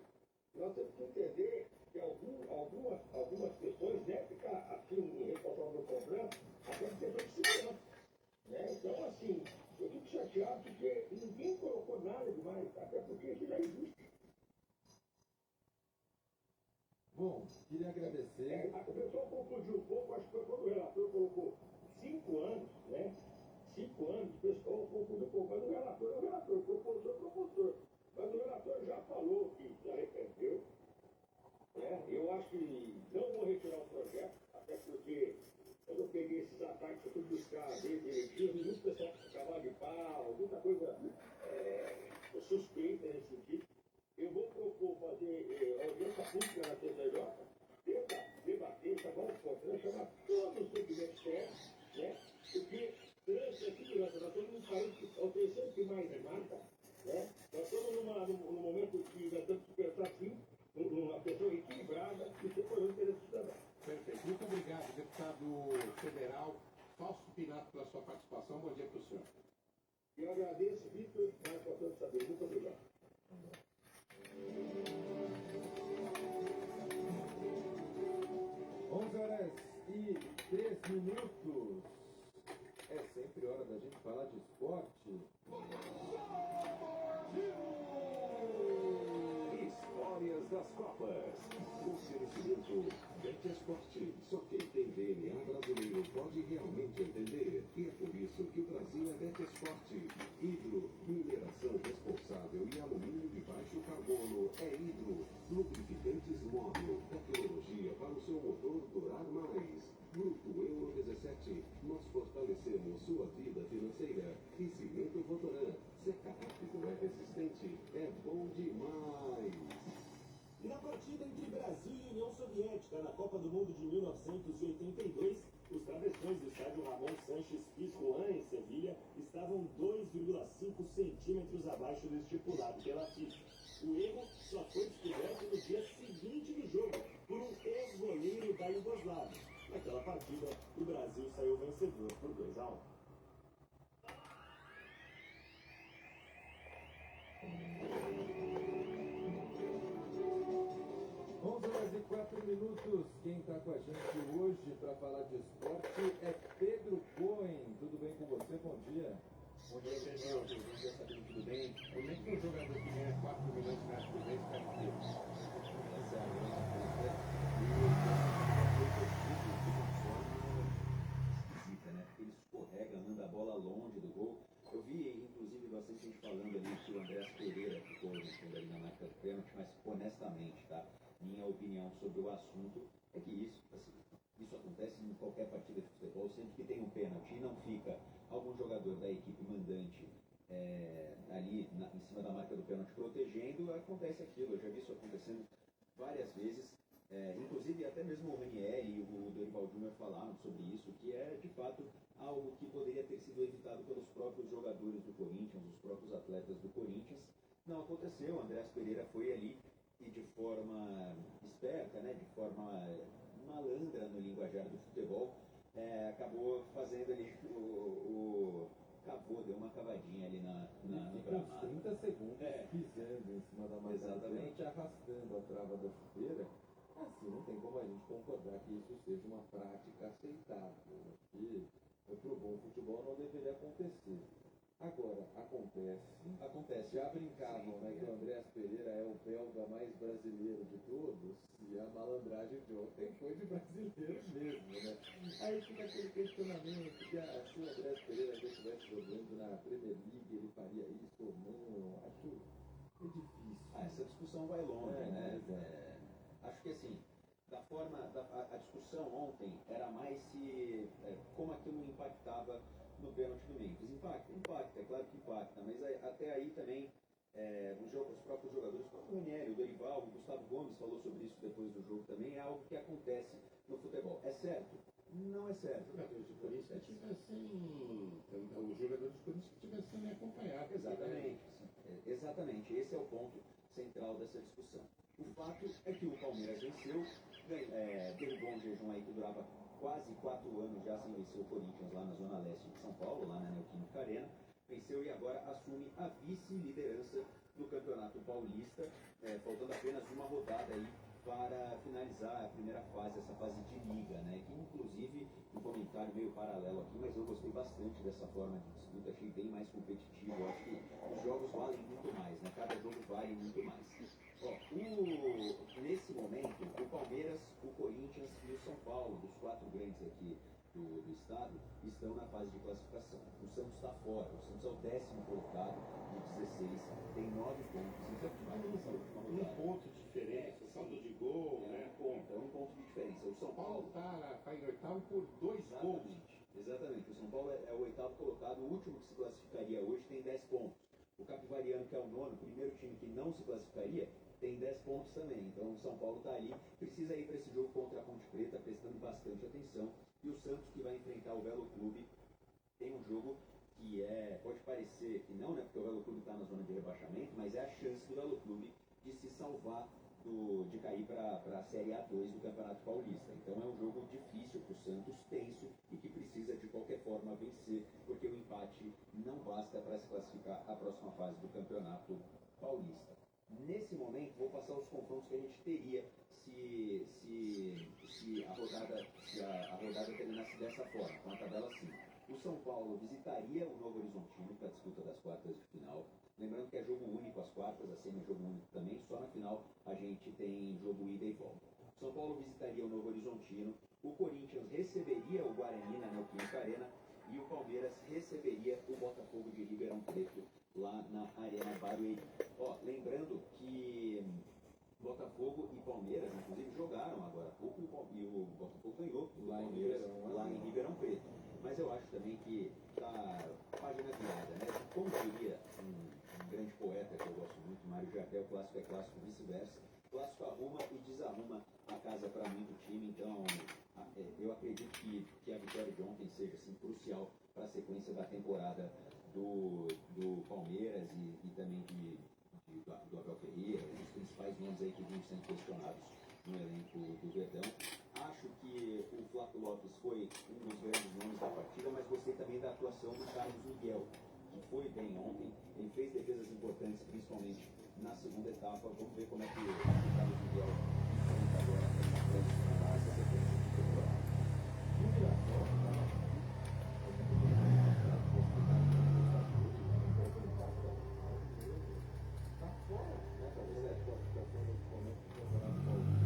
nós temos que entender que algumas questões, né, ficar assim, responsável do contrato, até por questão de segurança. Né? Então, assim, eu fico chateado porque ninguém colocou nada demais, até porque isso já existe. Bom, queria agradecer. O pessoal confundiu um pouco, acho que foi quando o relator colocou 5 anos, né? 5 anos, o pessoal confundiu um pouco, mas o relator coisa suspeita nesse sentido. Eu vou propor fazer audiência pública na TJJ, debater, chamar os contratos, chamar todos os segmentos sérios, né? Porque trânsito é segurança, nós estamos num país que é o terceiro que mais mata, né? Nós estamos num momento que nós temos que pensar assim, numa pessoa equilibrada e depois o interesse do cidadão. Perfeito. Muito obrigado, deputado federal Fausto Pinato, pela sua participação. Bom dia para o senhor. Eu agradeço, Vitor, mais para todos saber. Muito obrigado. 11h03. É sempre hora da gente falar de esporte. Histórias das Copas. Oferecimento Betesport. Só quem tem DNA brasileiro pode realmente entender. E é por isso que o Brasil é Betesport. Hidro, mineração responsável e alumínio de baixo carbono é Hidro. Lubrificantes móvel, tecnologia para o seu motor durar mais. Grupo Euro 17, nós fortalecemos sua vida financeira. E Cimento Votoran, seca rápido, é resistente, é bom demais. Na partida entre Brasil e União Soviética na Copa do Mundo de 1982, os travessões do estádio Ramon Sánchez Pizjuán, em Sevilha, estavam 2,5 centímetros abaixo do estipulado pela FIFA. O erro só foi descoberto no dia seguinte do jogo, por um ex-goleiro da Iugoslávia. Naquela partida, o Brasil saiu vencedor por 2-1. 11h04. Quem está com a gente hoje para falar de esporte é Pedro Cohen. Tudo bem com você? Bom dia. Bom dia, Pedro. Bom dia, Sabino. Tudo bem? Como é que um jogador que ganha 4 milhões de reais por mês está inteiro? Esquisita, né? Porque ele escorrega, manda a bola longe do gol. Eu vi, inclusive, bastante gente falando ali que o Andrés Pereira ficou respondendo ali na marca do pênalti, mas honestamente, tá? Minha opinião sobre o assunto é que isso, assim, isso acontece em qualquer partida de futebol, sempre que tem um pênalti e não fica algum jogador da equipe mandante ali em cima da marca do pênalti protegendo, acontece aquilo. Eu já vi isso acontecendo várias vezes. Inclusive até mesmo o Ranieri e o Dorival Júnior falaram sobre isso, que é de fato algo que poderia ter sido evitado pelos próprios jogadores do Corinthians, os próprios atletas do Corinthians. Não aconteceu, o Andrés Pereira foi ali e de forma esperta, né, de forma malandra no linguajar do futebol, acabou fazendo ali deu uma cavadinha ali no gramado. 30 segundos pisando em cima da marca, exatamente, arrastando a trava da chuteira. Assim, não tem como a gente concordar que isso seja uma prática aceitável, que pro bom futebol não deveria acontecer. Agora, acontece. Já brincavam, né, que o Andrés Pereira é o belga mais brasileiro de todos, e a malandragem de ontem foi de brasileiro mesmo, né? Aí fica aquele questionamento que se o Andrés Pereira ainda estivesse jogando na Premier League, ele faria isso ou não? Acho difícil. Essa discussão vai longe, né? Acho que assim, a discussão ontem era mais como aquilo impactava no pênalti do Memphis. Impacta, é claro que impacta, mas até aí também os próprios jogadores, o próprio Ranieri, o Dorival, o Gustavo Gomes falou sobre isso depois do jogo também, é algo que acontece no futebol. É certo? Não é certo. Os jogadores do Corinthians tivessem acompanhado. Exatamente, esse é o ponto central dessa discussão. O fato é que o Palmeiras venceu, derrubou um jejum aí que durava quase 4 anos já sem vencer o Corinthians lá na Zona Leste de São Paulo, lá na Neoquímica Arena. Venceu e agora assume a vice-liderança do Campeonato Paulista, faltando apenas uma rodada aí para finalizar a primeira fase, essa fase de liga, né? Que inclusive, um comentário meio paralelo aqui, mas eu gostei bastante dessa forma de disputa, achei bem mais competitivo. Eu acho que os jogos valem muito mais, né? Cada jogo vale muito mais. Nesse momento, o Palmeiras, o Corinthians e o São Paulo, dos 4 grandes aqui do estado, estão na fase de classificação. O Santos está fora, o Santos é o 10º colocado, de 16, tem 9 pontos. Então, um ponto de diferença, saldo de gol, né? Um ponto de diferença. O São Paulo está em 8º por 2 gols. Exatamente. O São Paulo é o oitavo colocado, o último que se classificaria hoje tem 10 pontos. O Capivariano, que é o nono, primeiro time que não se classificaria, tem 10 pontos também. Então o São Paulo está ali, precisa ir para esse jogo contra a Ponte Preta, prestando bastante atenção. E o Santos, que vai enfrentar o Velo Clube, tem um jogo que pode parecer que não, né? Porque o Velo Clube está na zona de rebaixamento, mas é a chance do Velo Clube de se salvar de cair para a Série A2 do Campeonato Paulista. Então é um jogo difícil para o Santos, tenso, e que precisa de qualquer forma vencer, porque o empate não basta para se classificar à próxima fase do Campeonato Paulista. Nesse momento, vou passar os confrontos que a gente teria se a rodada terminasse dessa forma, com a tabela assim. O São Paulo visitaria o Novo Horizontino para a disputa das quartas de final. Lembrando que é jogo único as quartas, a semi é jogo único também, só na final a gente tem jogo ida e volta. O São Paulo visitaria o Novo Horizontino, o Corinthians receberia o Guarani na Neoquímica Arena e o Palmeiras receberia o Botafogo de Ribeirão Preto lá na Arena Barueri. Lembrando que Botafogo e Palmeiras, inclusive, jogaram agora há pouco e o Botafogo ganhou do Palmeiras lá em Ribeirão Preto. Mas eu acho também que tá página virada, né? Como diria um grande poeta que eu gosto muito, Mário Jardel, clássico é clássico, vice-versa. Clássico arruma e desarruma a casa para muito time, então eu acredito que a vitória de ontem seja assim, crucial para a sequência da temporada do Palmeiras e também do Abel Ferreira, os principais nomes aí que vinham sendo questionados no elenco do Verdão. Acho que o Flávio Lopes foi um dos grandes nomes da partida, mas gostei também da atuação do Carlos Miguel, que foi bem ontem. Ele fez defesas importantes, principalmente na segunda etapa. Vamos ver como é que o Carlos Miguel enfrenta agora essa sequência de temporada. No Mirassol, tá fora, né? Talvez a classificação nesse momento do Campeonato Paulista.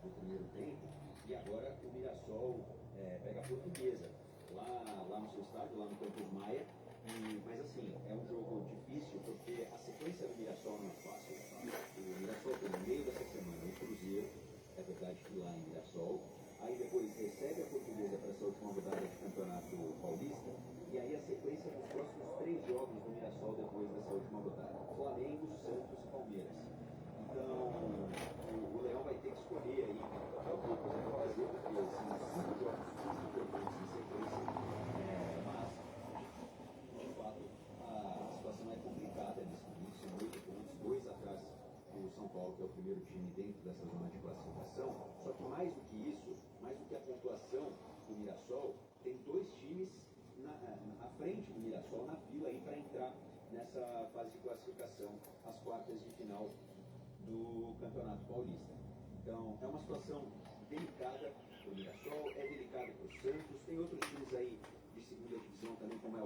Do primeiro tempo, e agora o Mirassol pega a Portuguesa lá no seu estádio, lá no Campos Maia. Mas assim, é um jogo difícil porque a sequência do Mirassol não é fácil. O Mirassol tem no meio dessa semana o Cruzeiro, é verdade que lá em Mirassol, aí depois recebe a Portuguesa para essa última rodada de Campeonato Paulista, e aí a sequência dos próximos 3 jogos do Mirassol depois dessa última rodada: Flamengo, Santos e Palmeiras. Então o Leão vai ter que escolher aí o que vai fazer, porque assim, 5 jogos importantes em sequência, mas de fato a situação é complicada nesse momento. São 8 pontos, 2 atrás do São Paulo, que é o primeiro time dentro dessa zona de classificação. Só que mais do que isso, mais do que a pontuação do Mirassol, tem 2 times à frente do Mirassol na fila aí para entrar nessa fase de classificação, as quartas de final do Campeonato Paulista. Então é uma situação delicada para o Mirassol, é delicada para o Santos. Tem outros times aí de segunda divisão também, como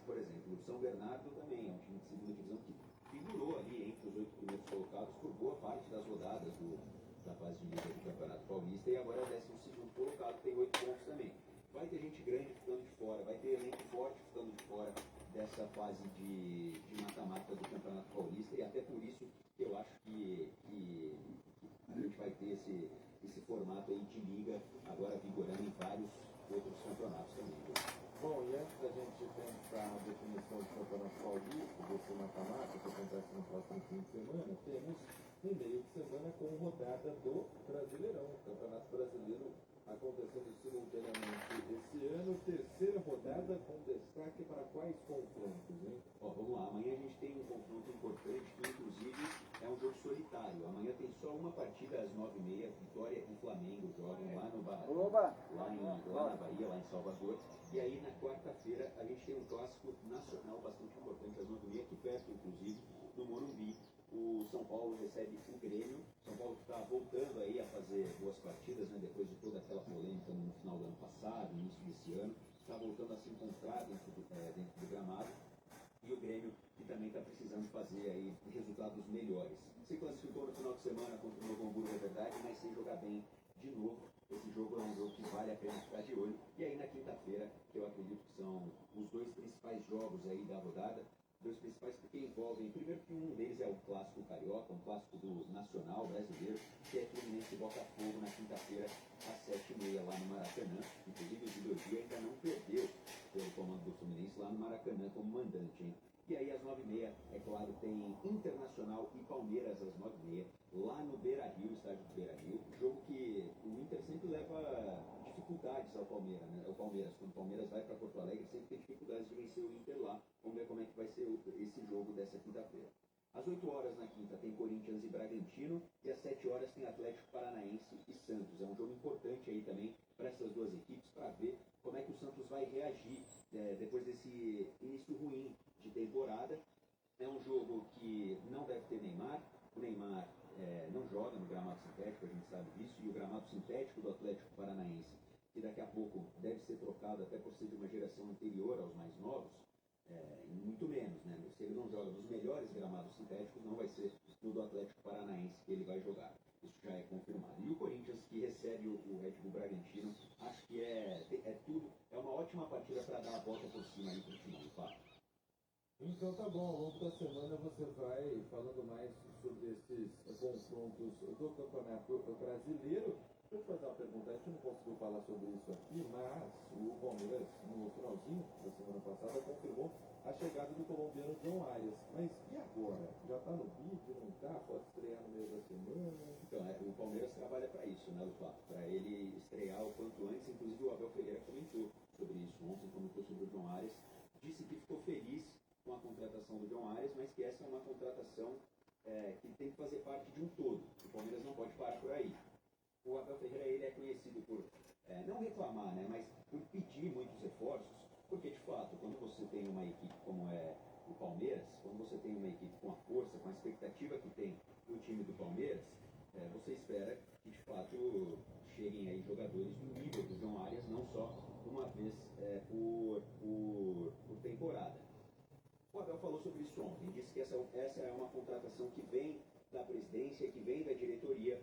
por exemplo, o São Bernardo também é um time de segunda divisão que figurou ali entre os 8 primeiros colocados por boa parte das rodadas da fase de liga do Campeonato Paulista, e agora é o 12º colocado, tem 8 pontos também. Vai ter gente grande ficando de fora, vai ter elenco forte ficando de fora dessa fase de mata-mata do Campeonato Paulista, e até por isso que eu acho que a gente vai ter esse formato aí de liga agora vigorando em vários outros campeonatos também. Bom, e antes da gente pensar a definição do Campeonato Paulista, desse mata-mata que acontece no próximo fim de semana, temos um meio de semana com rodada do Brasileirão. O Campeonato Brasileiro acontecendo simultaneamente esse ano, terceira rodada com destaque para quais confrontos, hein? Vamos lá, amanhã a gente tem um confronto importante que inclusive é um jogo solitário. Amanhã tem só uma partida às 9h30, Vitória e Flamengo jogam lá no Barra, lá na Bahia, lá em Salvador. E aí na quarta-feira a gente tem um clássico nacional bastante importante às 9h30, aqui perto inclusive, no Morumbi. O São Paulo recebe o Grêmio. São Paulo está voltando aí a fazer boas partidas, né, depois de toda aquela polêmica no final do ano passado, início desse ano. Está voltando a se encontrar dentro do gramado. E o Grêmio, que também está precisando fazer aí resultados melhores. Se classificou no final de semana contra o Novo Hamburgo, é verdade, mas sem jogar bem de novo. Esse jogo é um jogo que vale a pena ficar de olho. E aí na quinta-feira, que eu acredito que são os 2 principais jogos aí da rodada, Dois principais porque envolvem, primeiro que um deles é o clássico carioca, um clássico do nacional brasileiro, que é Fluminense e Botafogo na quinta-feira às 7h30 lá no Maracanã. Inclusive o Zidorgia ainda não perdeu pelo comando do Fluminense lá no Maracanã como mandante, hein? E aí às 9h30, é claro, tem Internacional e Palmeiras às 9h30, lá no Beira-Rio, estádio do Beira-Rio. Jogo que o Inter sempre leva dificuldades ao Palmeiras, né? O Palmeiras, quando o Palmeiras vai para Porto Alegre, sempre tem dificuldades de vencer o Inter lá. Vamos ver como é que vai ser esse jogo dessa quinta-feira. Às 8h na quinta tem Corinthians e Bragantino, e às 7h tem Atlético Paranaense e Santos. É um jogo importante aí também para essas duas equipes, para ver como é que o Santos vai reagir depois desse início ruim de temporada. É um jogo que não deve ter Neymar. O Neymar não joga no gramado sintético, a gente sabe disso, e o gramado sintético do Atlético Paranaense, que daqui a pouco deve ser trocado até por ser de uma geração anterior aos mais novos, muito menos, né? Se ele não joga nos melhores gramados sintéticos, não vai ser no do Atlético Paranaense que ele vai jogar. Isso já é confirmado. E o Corinthians, que recebe o Red Bull Bragantino, acho que é uma ótima partida para dar a volta por cima aí pro Timão, tá? Então tá bom, ao longo da semana você vai falando mais sobre esses confrontos do Campeonato Brasileiro. Deixa eu te fazer uma pergunta, a gente não conseguiu falar sobre isso aqui, mas o Palmeiras, no finalzinho da semana passada, confirmou a chegada do colombiano John Arias. Mas e agora? Já tá no vídeo, não tá? Pode estrear no meio da semana? Então, o Palmeiras trabalha para isso, né, Lupato? Para ele estrear o quanto antes. Inclusive o Abel Ferreira comentou sobre isso ontem, comentou sobre o John Arias. Disse que ficou feliz com a contratação do John Arias, mas que essa é uma contratação que tem que fazer parte de um todo. O Palmeiras não pode parar por aí. O Abel Ferreira ele é conhecido por não reclamar, né, mas por pedir muitos reforços, porque de fato, quando você tem uma equipe como é o Palmeiras, quando você tem uma equipe com a força, com a expectativa que tem o time do Palmeiras, você espera que de fato cheguem aí jogadores do nível do John Arias, não só uma vez por temporada. O Abel falou sobre isso ontem, disse que essa é uma contratação que vem da presidência, que vem da diretoria,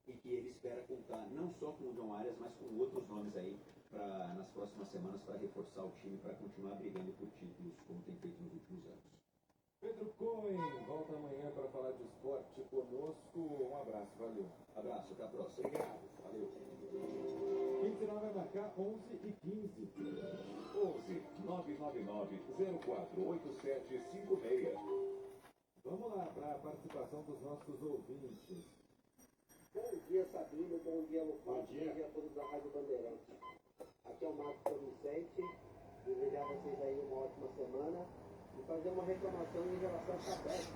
e que ele espera contar não só com o John Arias, mas com outros nomes aí nas próximas semanas para reforçar o time, para continuar brigando por títulos, como tem feito nos últimos anos. Pedro Cohen volta amanhã para falar de esporte conosco. Um abraço, valeu. Abraço, até a próxima. Obrigado, valeu. 29 vai marcar 11h15. 11 999 048756. Vamos lá para a participação dos nossos ouvintes. Bom dia, Sabino. Bom dia, Lupato. Bom dia a todos da Rádio Bandeirantes. Aqui é o Marcos São Vicente. Desejar a vocês aí uma ótima semana e fazer uma reclamação em relação à Sabesp.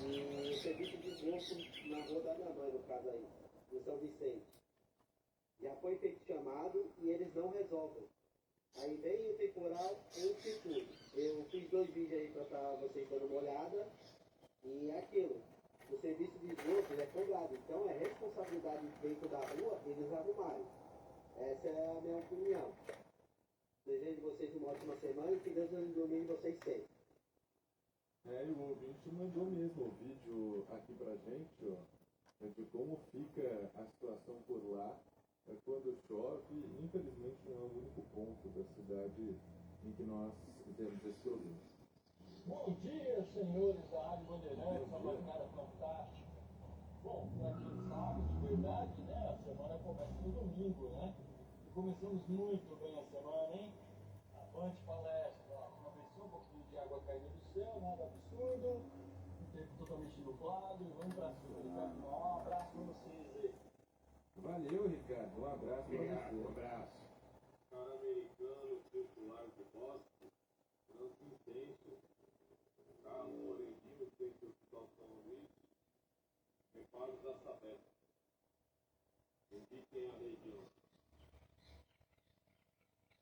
E o serviço de esgoto na rua da minha mãe, no caso aí, em São Vicente. Já foi feito chamado e eles não resolvem. Aí vem o temporal antes tudo. Eu fiz 2 vídeos aí para estar vocês dando uma olhada. E é aquilo. O serviço de esgoto é cobrado. Então é responsabilidade dentro da rua eles arrumarem. Essa é a minha opinião. Desejo vocês uma ótima semana e que Deus ilumine vocês sempre. E o ouvinte mandou mesmo o vídeo aqui pra gente, ó, de como fica a situação por lá quando chove. Infelizmente não é o único ponto da cidade em que nós temos esse problema. Bom dia, senhores da Rádio Bandeirantes, uma bancada fantástica. Bom, para quem sabe, de verdade, né, a semana começa no domingo, né? E começamos muito bem a semana, hein? Avante palestra, uma pessoa, um pouquinho de água caindo do céu, nada absurdo, um tempo totalmente nublado, e vamos pra cima, Ricardo. Um abraço pra vocês aí. Valeu, Ricardo, um abraço pra você. Um abraço. Cara americano, circular de Boston, trânsito intenso, carro morentinho, feito do Hospital São Luís, reparos da Sabesp. Indiquem a região.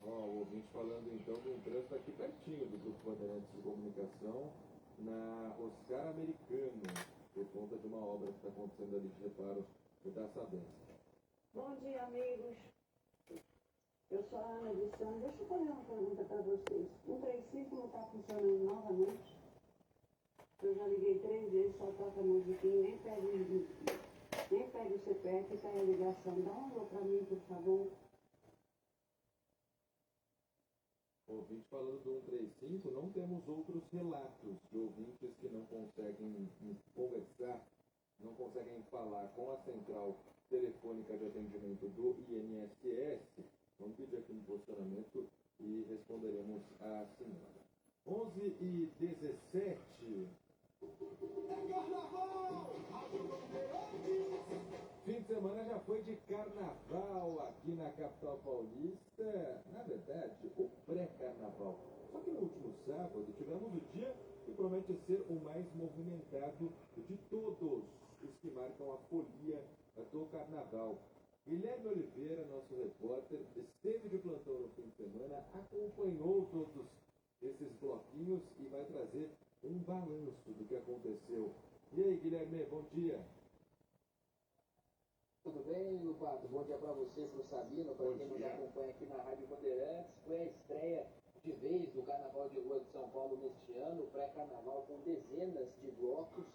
O ouvinte falando então do trânsito aqui pertinho do Grupo Bandeirantes de Comunicação, na Oscar Americano, por conta de uma obra que está acontecendo ali de reparo da Sabesp. Bom dia, amigos. Eu sou a Ana de Santos. Deixa eu fazer uma pergunta para vocês. O 35 não está funcionando novamente? Eu já liguei 3 vezes, só toca a musiquinha, nem pede o CPF, está aí a ligação. Dá um alô para mim, por favor. Ouvinte falando do 135, não temos outros relatos de ouvintes que não conseguem conversar, não conseguem falar com a central telefônica de atendimento do INSS. Vamos pedir aqui um posicionamento e responderemos a senhora. 11h17. Fim de semana já foi de carnaval aqui na capital paulista. Na verdade, o pré-carnaval. Só que no último sábado tivemos o dia que promete ser o mais movimentado de todos os que marcam a folia do carnaval. Guilherme Oliveira, nosso repórter, esteve de plantão no fim de semana, acompanhou todos esses bloquinhos e vai trazer um balanço do que aconteceu. E aí, Guilherme, bom dia. Tudo bem, Lupato? Bom dia para você, para o Sabino, para quem nos acompanha aqui na Rádio Bandeirantes. Foi a estreia de vez do Carnaval de Rua de São Paulo neste ano, pré-carnaval com dezenas de blocos.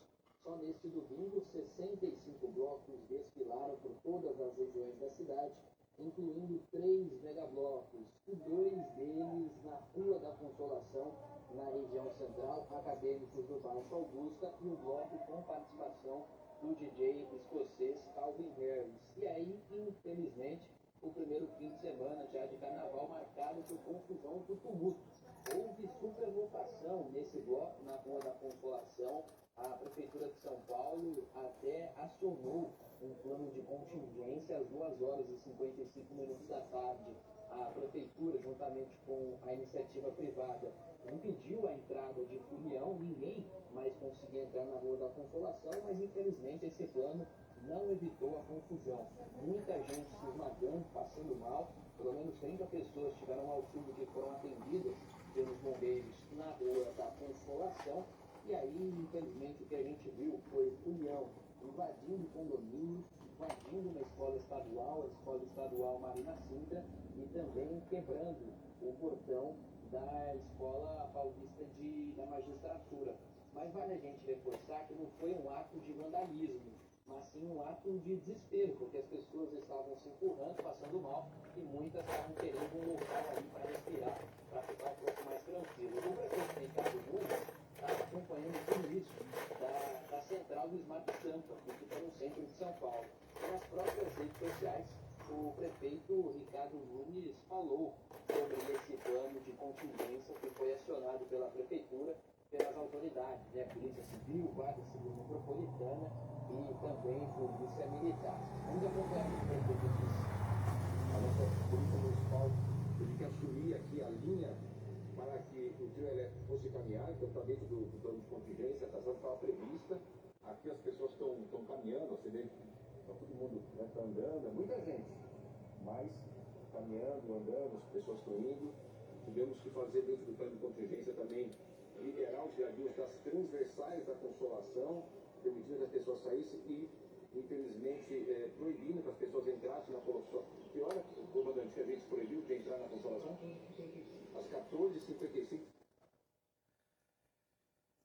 Só neste domingo, 65 blocos desfilaram por todas as regiões da cidade, incluindo 3 megablocos, e 2 deles na Rua da Consolação, na região central, acadêmicos do Baixo Augusta, e um bloco com participação do DJ escocês Calvin Harris. E aí, infelizmente, o primeiro fim de semana já de carnaval marcado por confusão e por tumulto. Houve superlotação nesse bloco na Rua da Consolação. A Prefeitura de São Paulo até acionou um plano de contingência às 2h55 da tarde. A Prefeitura, juntamente com a iniciativa privada, impediu a entrada de folião, ninguém mais conseguia entrar na Rua da Consolação, mas infelizmente esse plano não evitou a confusão. Muita gente se esmagando, passando mal, pelo menos 30 pessoas tiveram auxílio que foram atendidas pelos bombeiros na Rua da Consolação, e aí, infelizmente, o que a gente viu foi folião invadindo condomínios, invadindo uma escola estadual, a Escola Estadual Marina Sintra, e também quebrando o portão da Escola Paulista da Magistratura. Mas vale a gente reforçar que não foi um ato de vandalismo, mas sim um ato de desespero, porque as pessoas estavam se empurrando, passando mal, e muitas estavam querendo um local ali para respirar, para ficar um pouco mais tranquilo. O prefeito Ricardo Nunes estava acompanhando tudo isso da central do Smart Sampa, que fica no centro de São Paulo. E nas próprias redes sociais, o prefeito Ricardo Nunes falou sobre esse plano de contingência que foi acionado pela prefeitura, pelas autoridades, né? Polícia Civil, Guarda Civil Metropolitana e também Polícia Militar. Vamos acompanhar o prefeito disse. A nossa Polícia Municipal teve que assumir aqui a linha para que o trio elétrico fosse caminhar, então está dentro do plano de contingência, a ação estava prevista. Aqui as pessoas estão caminhando, você vê, está todo mundo está andando, é muita gente, mas caminhando, andando, as pessoas estão indo. Tivemos que fazer dentro do plano de contingência também, liberar os viadutos das transversais da Consolação, permitindo que as pessoas saíssem e, infelizmente, proibindo que as pessoas entrassem na Consolação. Que hora, comandante, que a gente proibiu de entrar na Consolação? Às 14h55.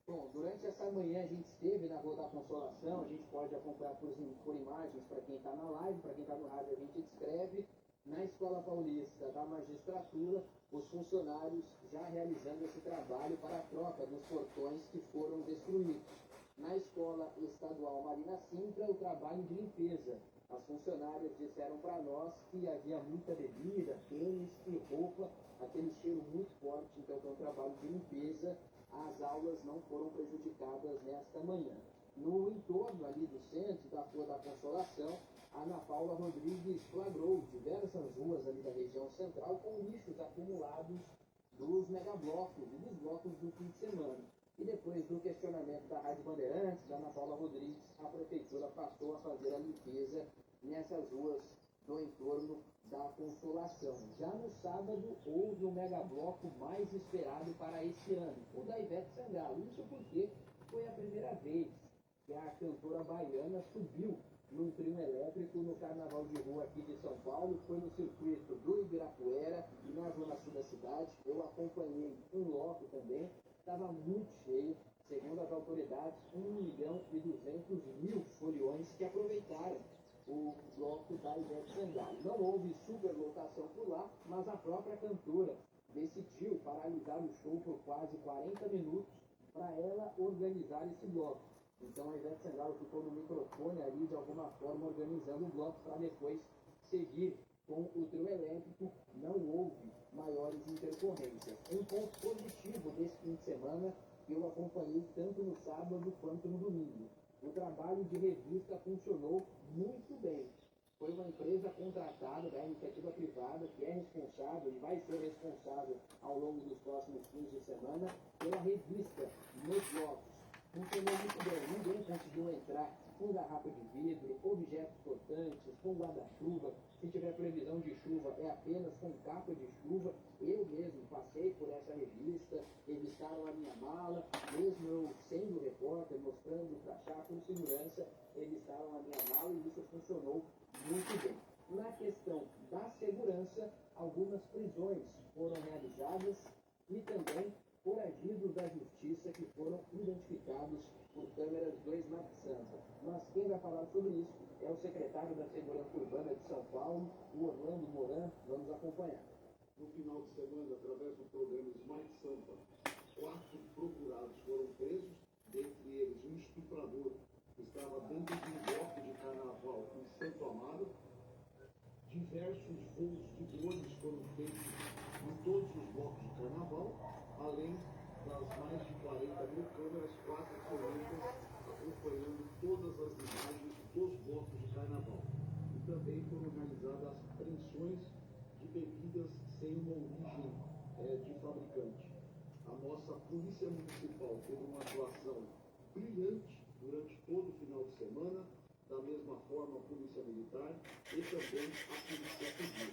Bom, durante essa manhã a gente esteve na Rua da Consolação, a gente pode acompanhar por imagens para quem está na live, para quem está no rádio a gente descreve. Na Escola Paulista da Magistratura, os funcionários já realizando esse trabalho para a troca dos portões que foram destruídos. Na Escola Estadual Marina Sintra, o trabalho de limpeza. As funcionárias disseram para nós que havia muita bebida, tênis e roupa, aquele cheiro muito forte, então foi um trabalho de limpeza. As aulas não foram prejudicadas nesta manhã. No entorno ali do centro, da Rua da Consolação, a Ana Paula Rodrigues flagrou diversas ruas ali da região central com lixos acumulados dos megablocos e dos blocos do fim de semana. E depois do questionamento da Rádio Bandeirantes, da Ana Paula Rodrigues, a prefeitura passou a fazer a limpeza nessas ruas do entorno da Consolação. Já no sábado, houve o megabloco mais esperado para esse ano, o da Ivete Sangalo. Isso porque foi a primeira vez que a cantora baiana subiu num trio elétrico no Carnaval de Rua aqui de São Paulo. Foi no circuito do Ibirapuera e na zona sul da cidade. Eu acompanhei um loco também, estava muito cheio. Segundo as autoridades, 1.200.000 foliões que aproveitaram o bloco da Ivete Sangalo. Não houve superlotação por lá, mas a própria cantora decidiu paralisar o show por quase 40 minutos para ela organizar esse bloco. Então a Ivete Sangalo ficou no microfone ali, de alguma forma, organizando o bloco para depois seguir com o trio elétrico. Não houve maiores intercorrências. Um ponto positivo desse fim de semana que eu acompanhei tanto no sábado quanto no domingo. O trabalho de revista funcionou muito bem. Foi uma empresa contratada da iniciativa privada que é responsável e vai ser responsável ao longo dos próximos fins de semana pela revista nos blocos. Funcionou muito bem, ninguém conseguiu entrar com garrafa de vidro, objetos cortantes, com guarda-chuva. Se tiver previsão de chuva, é apenas com capa de chuva. Eu mesmo passei por essa revista, revistaram a minha mala, mesmo eu sendo repórter, mostrando o crachá com segurança, revistaram a minha mala e isso funcionou muito bem. Na questão da segurança, algumas prisões foram realizadas e também foragidos da justiça que foram identificados por câmeras do Smart Santa. Mas quem vai falar sobre isso é o secretário da Segurança Urbana de São Paulo, o Orlando Moran. Vamos acompanhar. No final de semana, através do programa Smart Sampa, 4 procurados foram presos, dentre eles um estuprador que estava dentro de um bloco de carnaval em Santo Amaro. Diversos voos de drones foram feitos em todos os blocos de carnaval, além das mais de 40 mil câmeras 4x8 acompanhando todas as imagens dos blocos de carnaval. E também foram realizadas apreensões de bebidas sem uma origem de fabricante. A nossa Polícia Municipal teve uma atuação brilhante durante todo o final de semana, da mesma forma a Polícia Militar e também a Polícia Civil.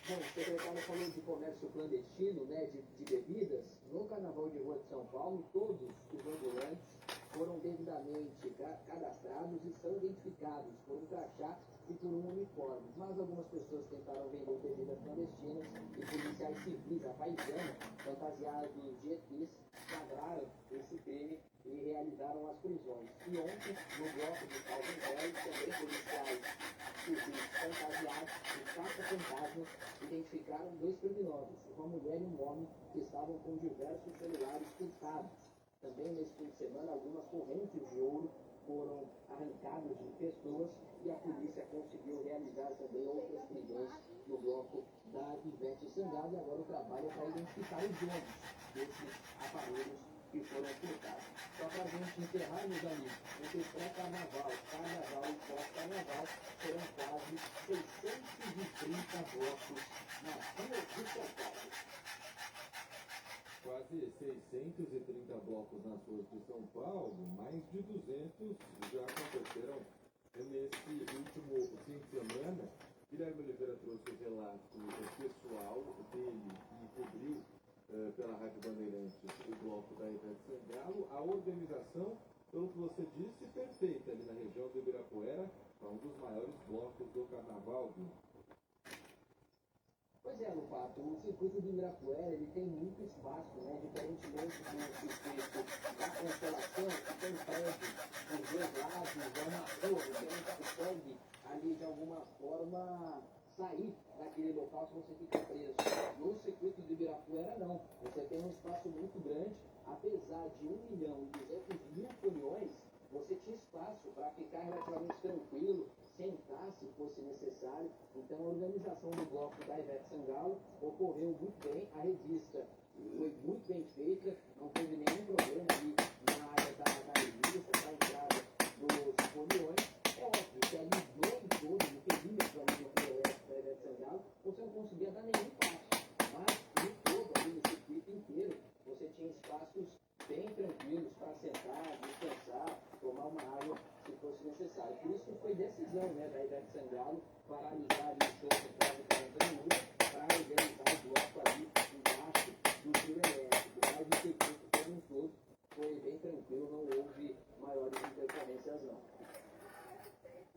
Bom, o secretário falou de comércio clandestino, né, de bebidas. No Carnaval de Rua de São Paulo, todos os ambulantes foram devidamente cadastrados e são identificados por um crachá e por um uniforme. Mas algumas pessoas tentaram vender bebidas clandestinas e policiais civis, a paisana, fantasiados de ETs, flagraram esse crime e realizaram as prisões. E ontem, no bloco de Calvin Harris, também policiais civis fantasiados de caça-fantasmas identificaram 2 criminosos, uma mulher e um homem, que estavam com diversos celulares furtados. Também nesse fim de semana, algumas correntes de ouro foram arrancadas de pessoas e a polícia conseguiu realizar também outras prisões no bloco da Ivete Sangalo. E agora o trabalho é para identificar os donos desses aparelhos que foram furtados. Só para a gente encerrar, meus amigos, entre pré-carnaval, carnaval e pós-carnaval, serão quase 630 blocos na rua de São Paulo. Quase 630 blocos nas ruas de São Paulo, mais de 200 já aconteceram nesse último fim de semana. Guilherme Oliveira trouxe o relato pessoal dele e cobriu pela Rádio Bandeirantes o bloco da Ivete Sangalo. A organização, pelo que você disse, perfeita ali na região do Ibirapuera, é um dos maiores blocos do carnaval, viu? Pois é, Lupato, o circuito do Ibirapuera, ele tem muito espaço, né? Diferentemente do circuito da Consolação, que tem prédio por 2 lados, é uma rua, você não consegue ali de alguma forma sair daquele local se você fica preso. No circuito do Ibirapuera, não. Você tem um espaço muito grande, apesar de 1.200.000 caminhões, você tinha espaço para ficar relativamente tranquilo, sentar se fosse necessário. Então a organização do bloco da Ivete Sangalo ocorreu muito bem, a revista foi muito bem feita, não teve nenhum problema ali na área da revista, para a entrada dos caminhões. É óbvio que ali no entorno, no perímetro ali do Rio Oeste da Ivete Sangalo, você não conseguia dar nenhum passo, mas no todo, ali no circuito inteiro, você tinha espaços bem tranquilos para sentar, descansar, tomar uma água se fosse necessário. Por isso que foi decisão, né, da Ivete Sangalo paralisar ali o show por quase 40 minutos para organizar o bloco ali embaixo do trio elétrico. Mas o circuito como um todo foi bem tranquilo, não houve maiores intercorrências não.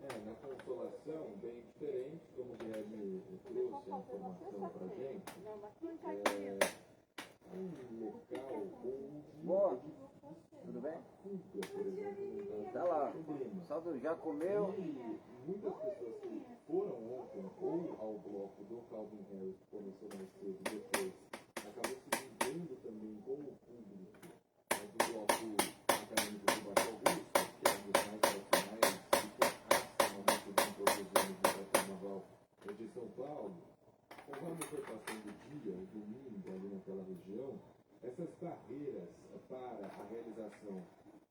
Na Consolação, bem diferente, como o Guilherme trouxe a informação pra gente, um local onde... Boa, tudo bem? Tá lá, Saldo, já comeu? E muitas pessoas que foram ontem ou ao bloco do Calvin Harris, que começou Paulo, conforme foi passando o dia, o domingo ali naquela região, essas barreiras para a realização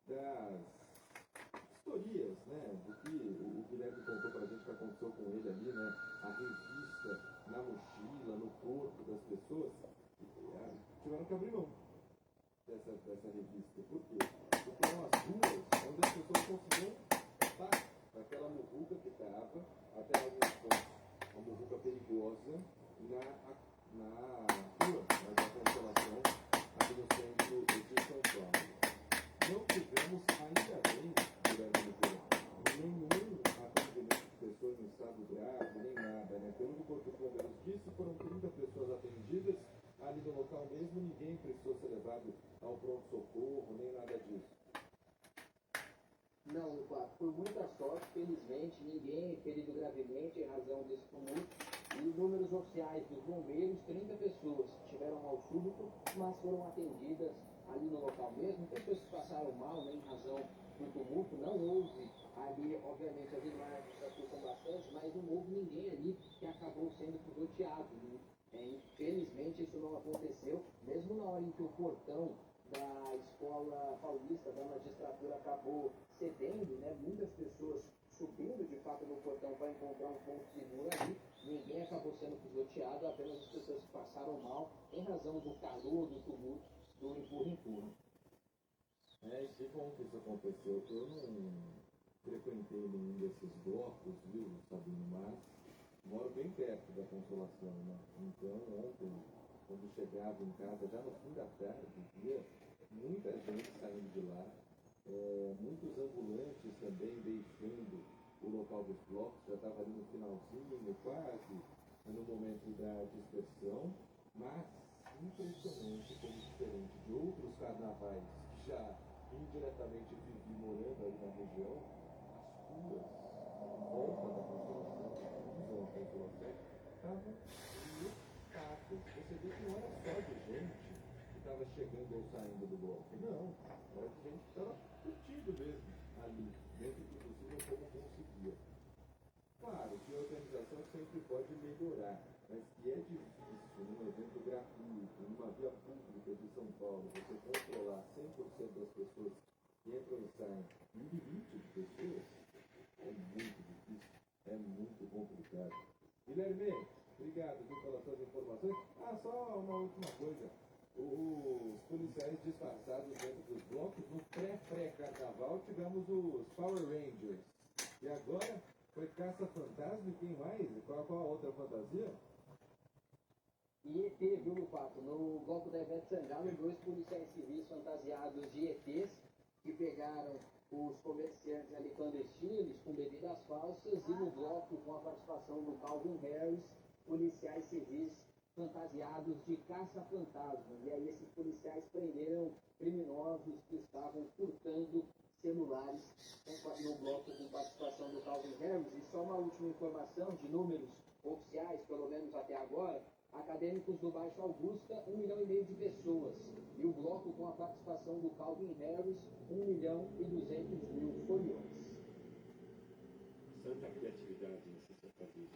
das historias, né, do que o Guilherme contou pra gente que aconteceu com ele ali, né, a revista na mochila, no corpo das pessoas, tiveram que abrir mão dessa revista. Por quê? Porque eram as ruas onde as pessoas conseguiam passar daquela muvuca que estava até alguns pontos, uma muvuca perigosa na rua, da Consolação, aqui no centro de São Paulo. Não tivemos, ainda bem, Guilherme Nicolau, nenhum atendimento de pessoas no estado grave, nem nada, né? Pelo que o Corpo de Bombeiros disse, foram 30 pessoas atendidas ali no local mesmo, ninguém precisou ser levado ao pronto-socorro, nem nada disso. Não, Lupato, por muita sorte, felizmente, ninguém é ferido gravemente em razão desse tumulto. E os números oficiais dos bombeiros, 30 pessoas tiveram mal súbito, mas foram atendidas ali no local mesmo. Pessoas que passaram mal, né, em razão do tumulto, não houve ali, obviamente, as imagens assustam bastante, mas não houve ninguém ali que acabou sendo pisoteado, né? Infelizmente isso não aconteceu, mesmo na hora em que o portão da Escola Paulista da Magistratura acabou cedendo, né? Muitas pessoas subindo de fato no portão para encontrar um ponto seguro ali, ninguém acabou sendo pisoteado, apenas as pessoas que passaram mal em razão do calor, do tumulto, do empurra-empurra. É, que bom que isso aconteceu. Eu não frequentei nenhum desses blocos, viu, Sabino, mas moro bem perto da Consolação, né? Então ontem, quando chegava em casa, já no fim da tarde, via muita gente saindo de lá, muitos ambulantes também deixando o local dos blocos, já estava ali no finalzinho, quase no momento da dispersão, mas impressionante como diferente de outros carnavais que já indiretamente vivi morando ali na região, as ruas em volta da Consolação estavam lotadas. Você vê que não era só de gente que estava chegando ou saindo do bloco, não, era de gente que estava curtindo mesmo ali, dentro do possível como conseguia. Claro que a organização sempre pode melhorar, mas que é difícil num evento gratuito, numa via pública de São Paulo, você controlar 100% das pessoas que entram e saem, um limite de pessoas, é muito difícil, é muito complicado. Guilherme, obrigado pelas suas informações. Só uma última coisa. Os policiais disfarçados dentro dos blocos, no pré-carnaval tivemos os Power Rangers. E agora foi caça-fantasma e quem mais? Qual a outra fantasia? E ET, viu, Lupato? No bloco da Ivete Sangalo, 2 policiais civis fantasiados de ETs que pegaram os comerciantes ali clandestinos com bebidas falsas e no bloco com a participação do Calvin Harris, policiais civis fantasiados de caça-fantasma. E aí esses policiais prenderam criminosos que estavam furtando celulares no bloco com participação do Calvin Harris. E só uma última informação de números oficiais, pelo menos até agora, acadêmicos do Baixo Augusta, 1,5 milhão de pessoas. E o bloco com a participação do Calvin Harris, 1.200.000 foliões. Santa criatividade nesses sertadinhos.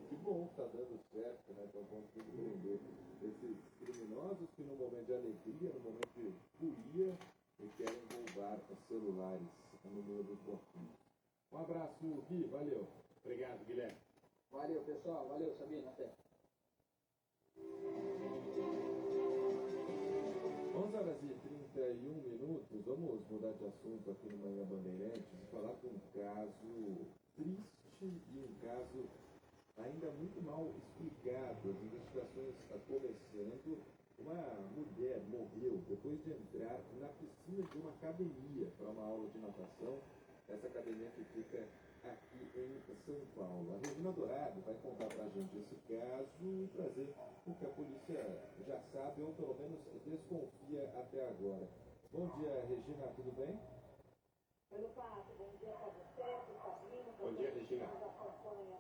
Que bom que está dando certo, né? Estão conseguindo prender esses criminosos que no momento de alegria, no momento de folia, querem roubar os celulares no meio dos bloquinhos. Um abraço, Gui, valeu. Obrigado, Guilherme. Valeu, pessoal. Valeu, Sabino. Até. 11h31. Vamos mudar de assunto aqui no Manhã Bandeirantes e falar de um caso triste e um caso ainda muito mal explicado. As investigações estão começando. Uma mulher morreu depois de entrar na piscina de uma academia para uma aula de natação. Essa academia que fica aqui em São Paulo. A Regina Dourado vai contar pra gente esse caso e trazer o que a polícia já sabe ou pelo menos desconfia até agora. Bom dia, Regina, tudo bem? Oi, Lupato, bom dia para você, para o Sabino, bom dia, Regina. Que nos acompanha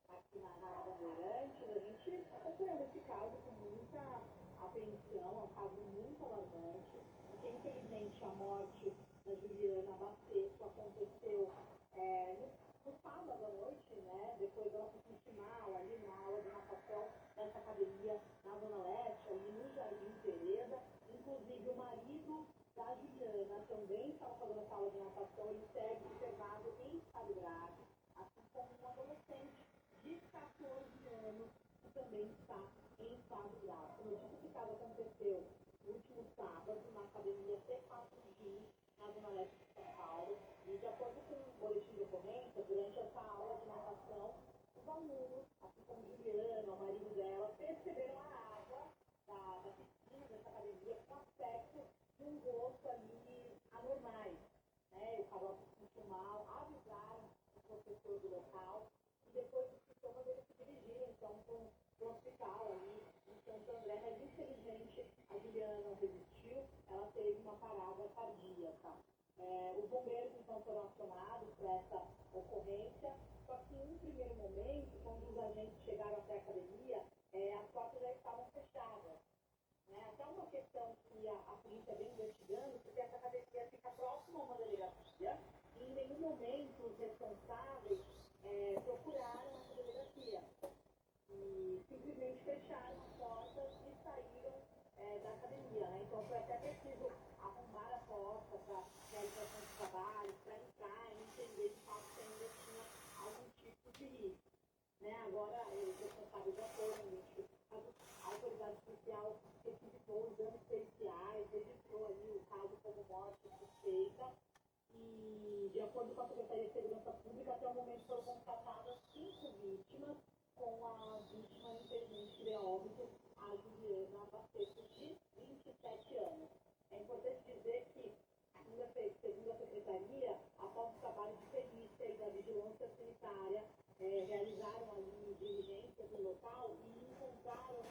aqui na Rádio Bandeirantes. A gente acompanhando esse caso com muita atenção, é um caso muito alarmante, porque infelizmente a morte da Juliana Baceto aconteceu no sábado à noite, né? Depois dela se sentir mal ali na aula de natação. que também está em estado grave. Como eu disse, esse caso aconteceu no último sábado, na academia C4G, na Zona Leste de São Paulo, e de acordo com o boletim de ocorrência, durante essa aula de natação, os alunos, assim como Juliana, o marido dela, perceberam a água da piscina, dessa academia, com aspecto de um gosto ali anormais. Né? O casal se sentiu mal, avisaram o professor do local, e depois dos sintomas eles se dirigiram então para um hospital ali em Santo André, mas infelizmente a Juliana não resistiu, ela teve uma parada cardíaca. Os bombeiros então foram acionados para essa ocorrência, só que em um primeiro momento, quando os agentes chegaram até a academia, as portas já estavam fechadas. Né? Até uma questão que a polícia vem investigando, porque essa academia fica próxima a uma delegacia, e em nenhum momento os responsáveis procuraram essa delegacia. E simplesmente fecharam as portas e saíram da academia. Né? Então foi até preciso arrumar a porta para realização de trabalho, para entrar e entender de fato se ainda tinha algum tipo de risco. Né? Agora, os responsáveis já foram identificados, a autoridade policial requisitou exames periciais, registrou ali o caso como morte suspeita e, de acordo com a Secretaria de Segurança Pública, até o momento foram constatadas 5 vítimas, com a vítima infelizmente de óbito, a Juliana Baceto, de 27 anos. É importante dizer que, segundo a Secretaria, após o trabalho de perícia e da vigilância sanitária, realizaram ali diligências no local e encontraram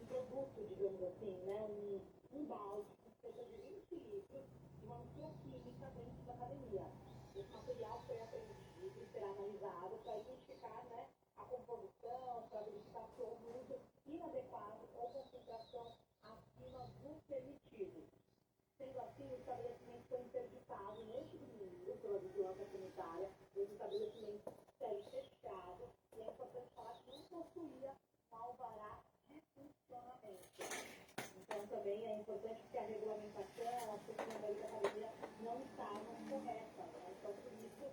um produto, digamos assim, né, um balde com cerca de 20 litros de uma mistura química dentro da academia. Esse material foi apreendido e será analisado para identificar, né, a composição, para verificar se houve uso inadequado ou concentração acima do permitido. Sendo assim, o estabelecimento foi interditado neste domingo pela vigilância sanitária, o estabelecimento segue fechado e é importante falar que não possuía um alvará de funcionamento. Então também é importante que a regulamentação, a funcionalidade da academia não estavam corretas. Né? Então por isso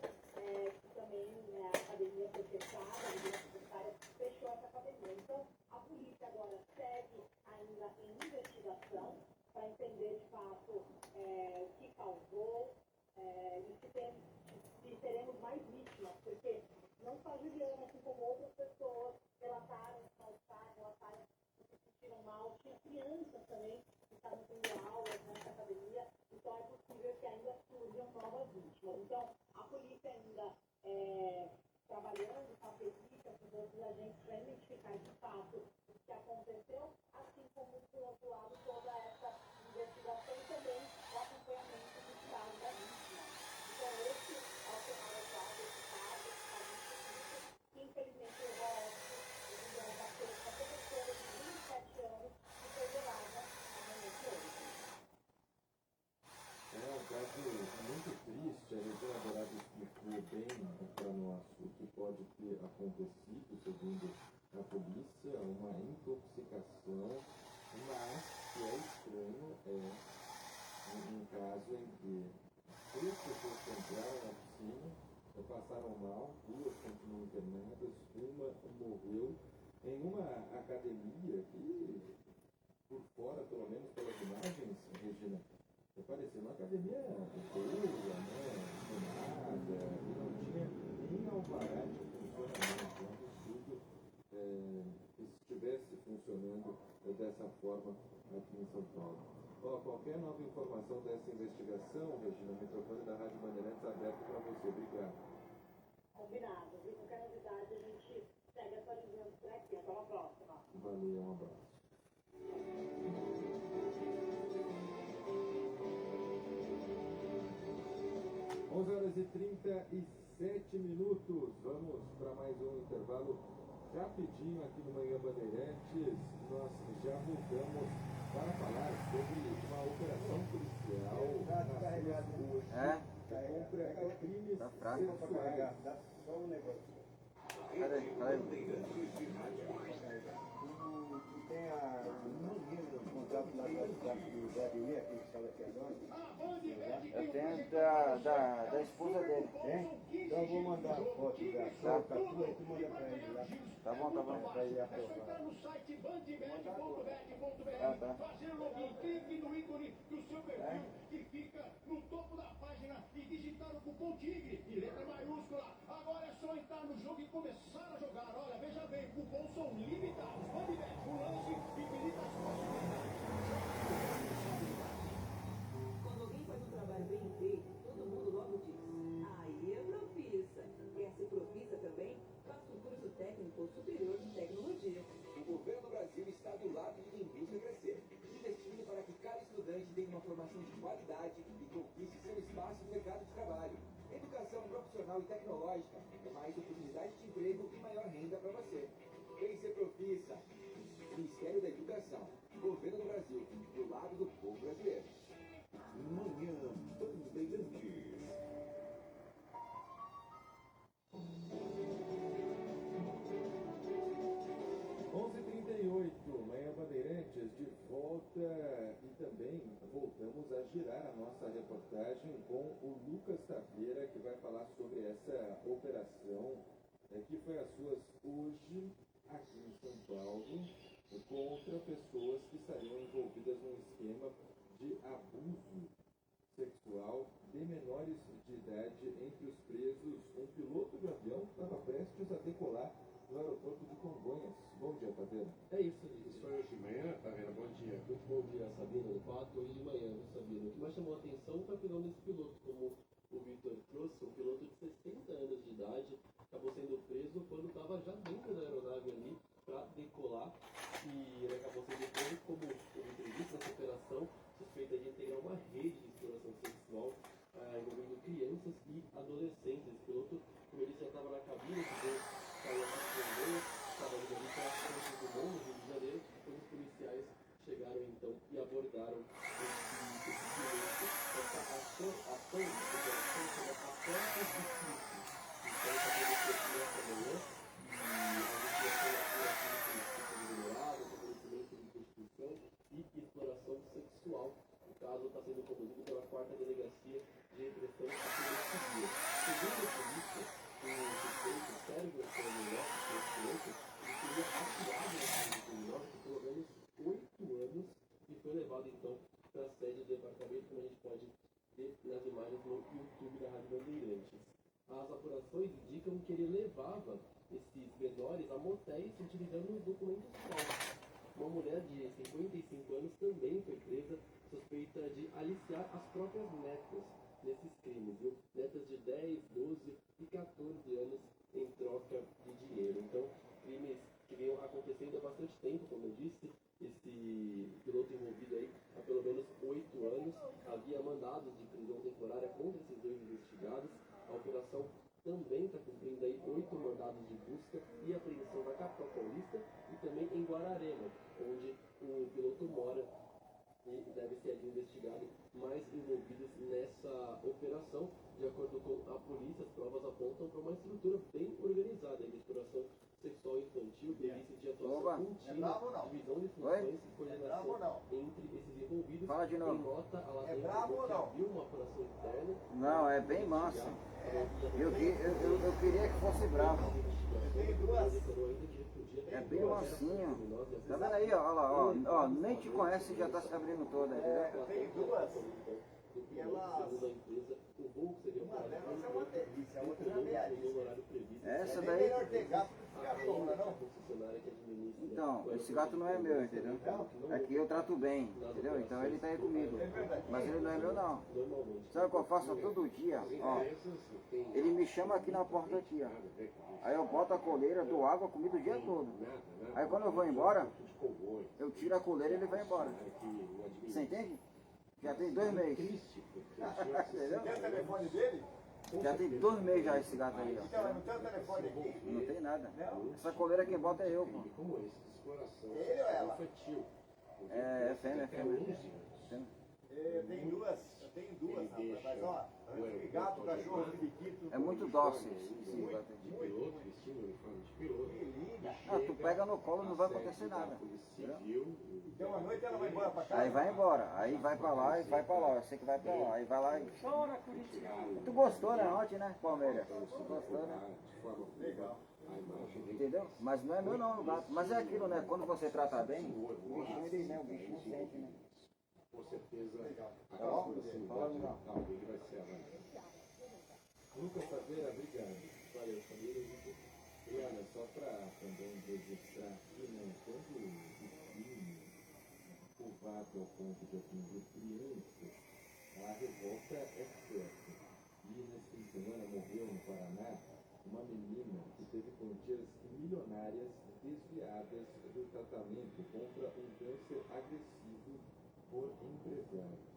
que também, né, a academia foi fechada, a vigilância sanitária fechou essa academia. Então a polícia agora segue ainda em investigação para entender de fato o que causou e se teremos mais vítimas, porque não só a Juliana, assim como outras pessoas relataram mal-estar, relataram que se sentiram mal. Tinha crianças também que estavam tendo aulas nessa academia, então é possível que ainda surjam novas vítimas. Então, a polícia ainda trabalhando com a perícia, com outros agentes, para identificar de fato o que aconteceu, assim como, por outro lado, toda essa investigação e também o acompanhamento do estado da vítima. Então, esse é o cenário atual desse caso, que infelizmente levou a óbito o Juliana Baceto, uma professora de 27 anos, que foi velada amanhã de hoje. É um caso muito triste, a Regina Dourado explicou bem para nós o que pode ter acontecido, segundo a polícia, uma intoxicação, mas o que é estranho é um caso em que 3 pessoas que entraram na piscina passaram mal, 2 continuam internadas, uma morreu em uma academia que, por fora, pelo menos pelas imagens, Regina, parecia uma academia boa, né, arrumada, e não tinha nem alvará de funcionamento. É um absurdo que estivesse funcionando dessa forma aqui em São Paulo. Qualquer nova informação dessa investigação, Regina, o microfone da Rádio Bandeirantes aberto para você. Obrigado. Combinado, viu? Qualquer novidade a gente segue atualizando por aqui. Até uma próxima. Valeu, um abraço. Horas e 37 minutos. Vamos para mais um intervalo rapidinho aqui no Manhã Bandeirantes. Nós já voltamos para falar sobre uma operação policial nas ruas contra crimes sexuais. Dá só um negócio. Tu tem o menino do contrato lá do Vladimir, aquele que estava aqui agora? Eu tenho da esposa dele. Tem? Então eu vou mandar a foto da tua, e tu manda pra ele lá. Tá bom, tá bom. É só entrar no site bandbet.bet.br, fazer o login, clique no ícone do seu perfil que fica no topo da página e digitar o cupom TIGRE em letra maiúscula. Agora é só entrar no jogo e começar a jogar. Olha, veja bem, cupons são limitados. Bandbet, o lance infinita as possibilidades. Quando alguém faz um trabalho bem feito, todo mundo logo diz: aí é Profissa. Quer ser Profissa também? Faça um curso técnico superior de tecnologia. O governo do Brasil está do lado de quem busca crescer, investindo para que cada estudante tenha uma formação de qualidade e conquiste seu espaço no mercado de trabalho. Educação profissional e tecnológica é mais oportunidade de emprego e maior renda para você. Vem ser Profissa. Ministério da Educação, Governo do Brasil, do lado do povo brasileiro. Manhã Bandeirantes. Manhã Bandeirantes de volta e também voltamos a girar a nossa reportagem com o Lucas Taveira, que vai falar sobre essa operação que foi as suas hoje aqui em São Paulo contra pessoas que estariam envolvidas num esquema de abuso sexual de menores de idade. Entre os presos, um piloto de avião que estava prestes a decolar no aeroporto de Congonhas. Bom dia, Taveira. É isso foi hoje de manhã, Taveira, bom dia. Muito bom dia, Sabino, do Pato. Hoje de manhã, Sabino. O que mais chamou a atenção foi a prisão desse piloto, como o Victor trouxe, um piloto de 60 anos de idade, acabou sendo preso quando estava já dentro da aeronave ali para decolar, e ele acabou sendo preso como o disse nessa operação, suspeita de integrar uma rede de exploração sexual envolvendo crianças e adolescentes. Esse piloto, como ele disse, já estava na cabine, saiu a Congonhas, estava ali para a frente do Bom, no Rio de Janeiro, quando os policiais chegaram então e abordaram esse piloto. Essa ação de operação chama Aportas de Cristo. Então, essa aconteceu aqui nessa manhã, e a investigação aqui no princípio generado, estabelecimento de prostituição e exploração sexual. O caso está sendo conduzido pela 4ª Delegacia de Repressão à Polícia Civil. Segundo a polícia, o suspeito Sérgio Antônio Lopes, ele seria atuado na polícia criminosa por pelo menos 8 anos e foi levado então para a sede do departamento, como a gente pode ver nas imagens no YouTube da Rádio Bandeirantes. As apurações indicam que ele levava esses menores a motéis utilizando documentos falsos. Uma mulher de 55 anos também foi presa, suspeita de aliciar as próprias netas nesses crimes, viu? Netas de 10, 12 e 14 anos em troca de dinheiro. Então, crimes que vinham acontecendo há bastante tempo, como eu disse. Esse piloto envolvido aí há pelo menos 8 anos, havia mandados de prisão temporária contra esses dois investigados. A operação também está cumprindo aí 8 mandados de busca e apreensão na capital paulista e também em Guararema, onde o piloto mora e deve ser ali investigado. Mais envolvidos nessa operação, de acordo com a polícia, as provas apontam para uma estrutura bem organizada de exploração sexual infantil, delícia de atuação contínua, divisão de funções e coordenação entre esses envolvidos. Fala de novo. Em nota, a Lavem que abriu uma apuração interna. Não, é bem massa. Eu queria que fosse bravo. É bem mansinho. Tá vendo aí, ó, olha lá, ó, nem te conhece e já tá se abrindo toda, entendeu? Tem duas. E ela... Uma delas é uma delícia, a outra é meia delícia. Essa É daí... melhor ter gato do que cachorro, não? Então, esse gato não é meu, entendeu? É que eu trato bem, entendeu? Então ele tá aí comigo. Mas ele não é meu, não. Sabe o que eu faço todo dia? Ó, ele me chama aqui na porta aqui, ó. Aí eu boto a coleira, dou água, comida o dia todo. Aí quando eu vou embora, eu tiro a coleira e ele vai embora. Você entende? Já tem 2 meses. Entendeu? Tem o telefone dele? Já tem 2 meses já esse gato aí, ó. Então, não tem o telefone aqui? Não tem nada. Essa coleira quem bota é eu, pô. Ele ou ela? É fêmea, fêmea. Tem duas, rapaz, mas ó, gato, cachorro, periquito. É muito dócil esse gato aí. Ah, tu pega no colo, não vai acontecer nada. Entendeu? Então à noite ela vai embora pra casa? Aí vai embora, aí vai pra lá e vai pra lá. Eu sei que vai pra lá. Aí vai lá e. Chora, Curitiba. Tu gostou, né? Ontem, né, Palmeiras? Tu gostou, né? Legal. Entendeu? Mas não é meu não, o gato. Mas é aquilo, né? Quando você trata bem, o bichinho, ele, né? O bichinho sente, né? Com certeza, Tá bom? Fala, Miguel. alguém vai ser avaliado. Lucas Taveira, obrigado. Valeu, família. E olha, só para também registrar aqui, né? Quando o crime curvado ao ponto de atingir crianças, a revolta é certa. E nesse fim de semana morreu no Paraná uma menina que teve quantias milionárias desviadas do tratamento contra um câncer agressivo por empresários.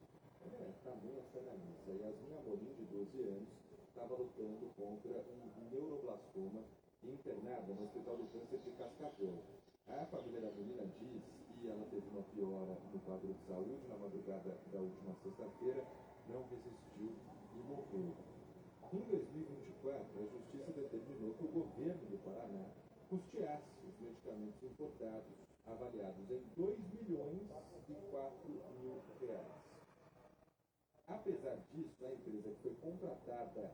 Tamanha essa ganância. Yasmin Amorim, de 12 anos, estava lutando contra um neuroblastoma internada no Hospital do Câncer de Cascavel. A família da menina diz que ela teve uma piora no quadro de saúde na madrugada da última sexta-feira, não resistiu e morreu. Em 2024, a Justiça determinou que o governo do Paraná custeasse os medicamentos importados, avaliados em R$2.004.000. Apesar disso, a empresa que foi contratada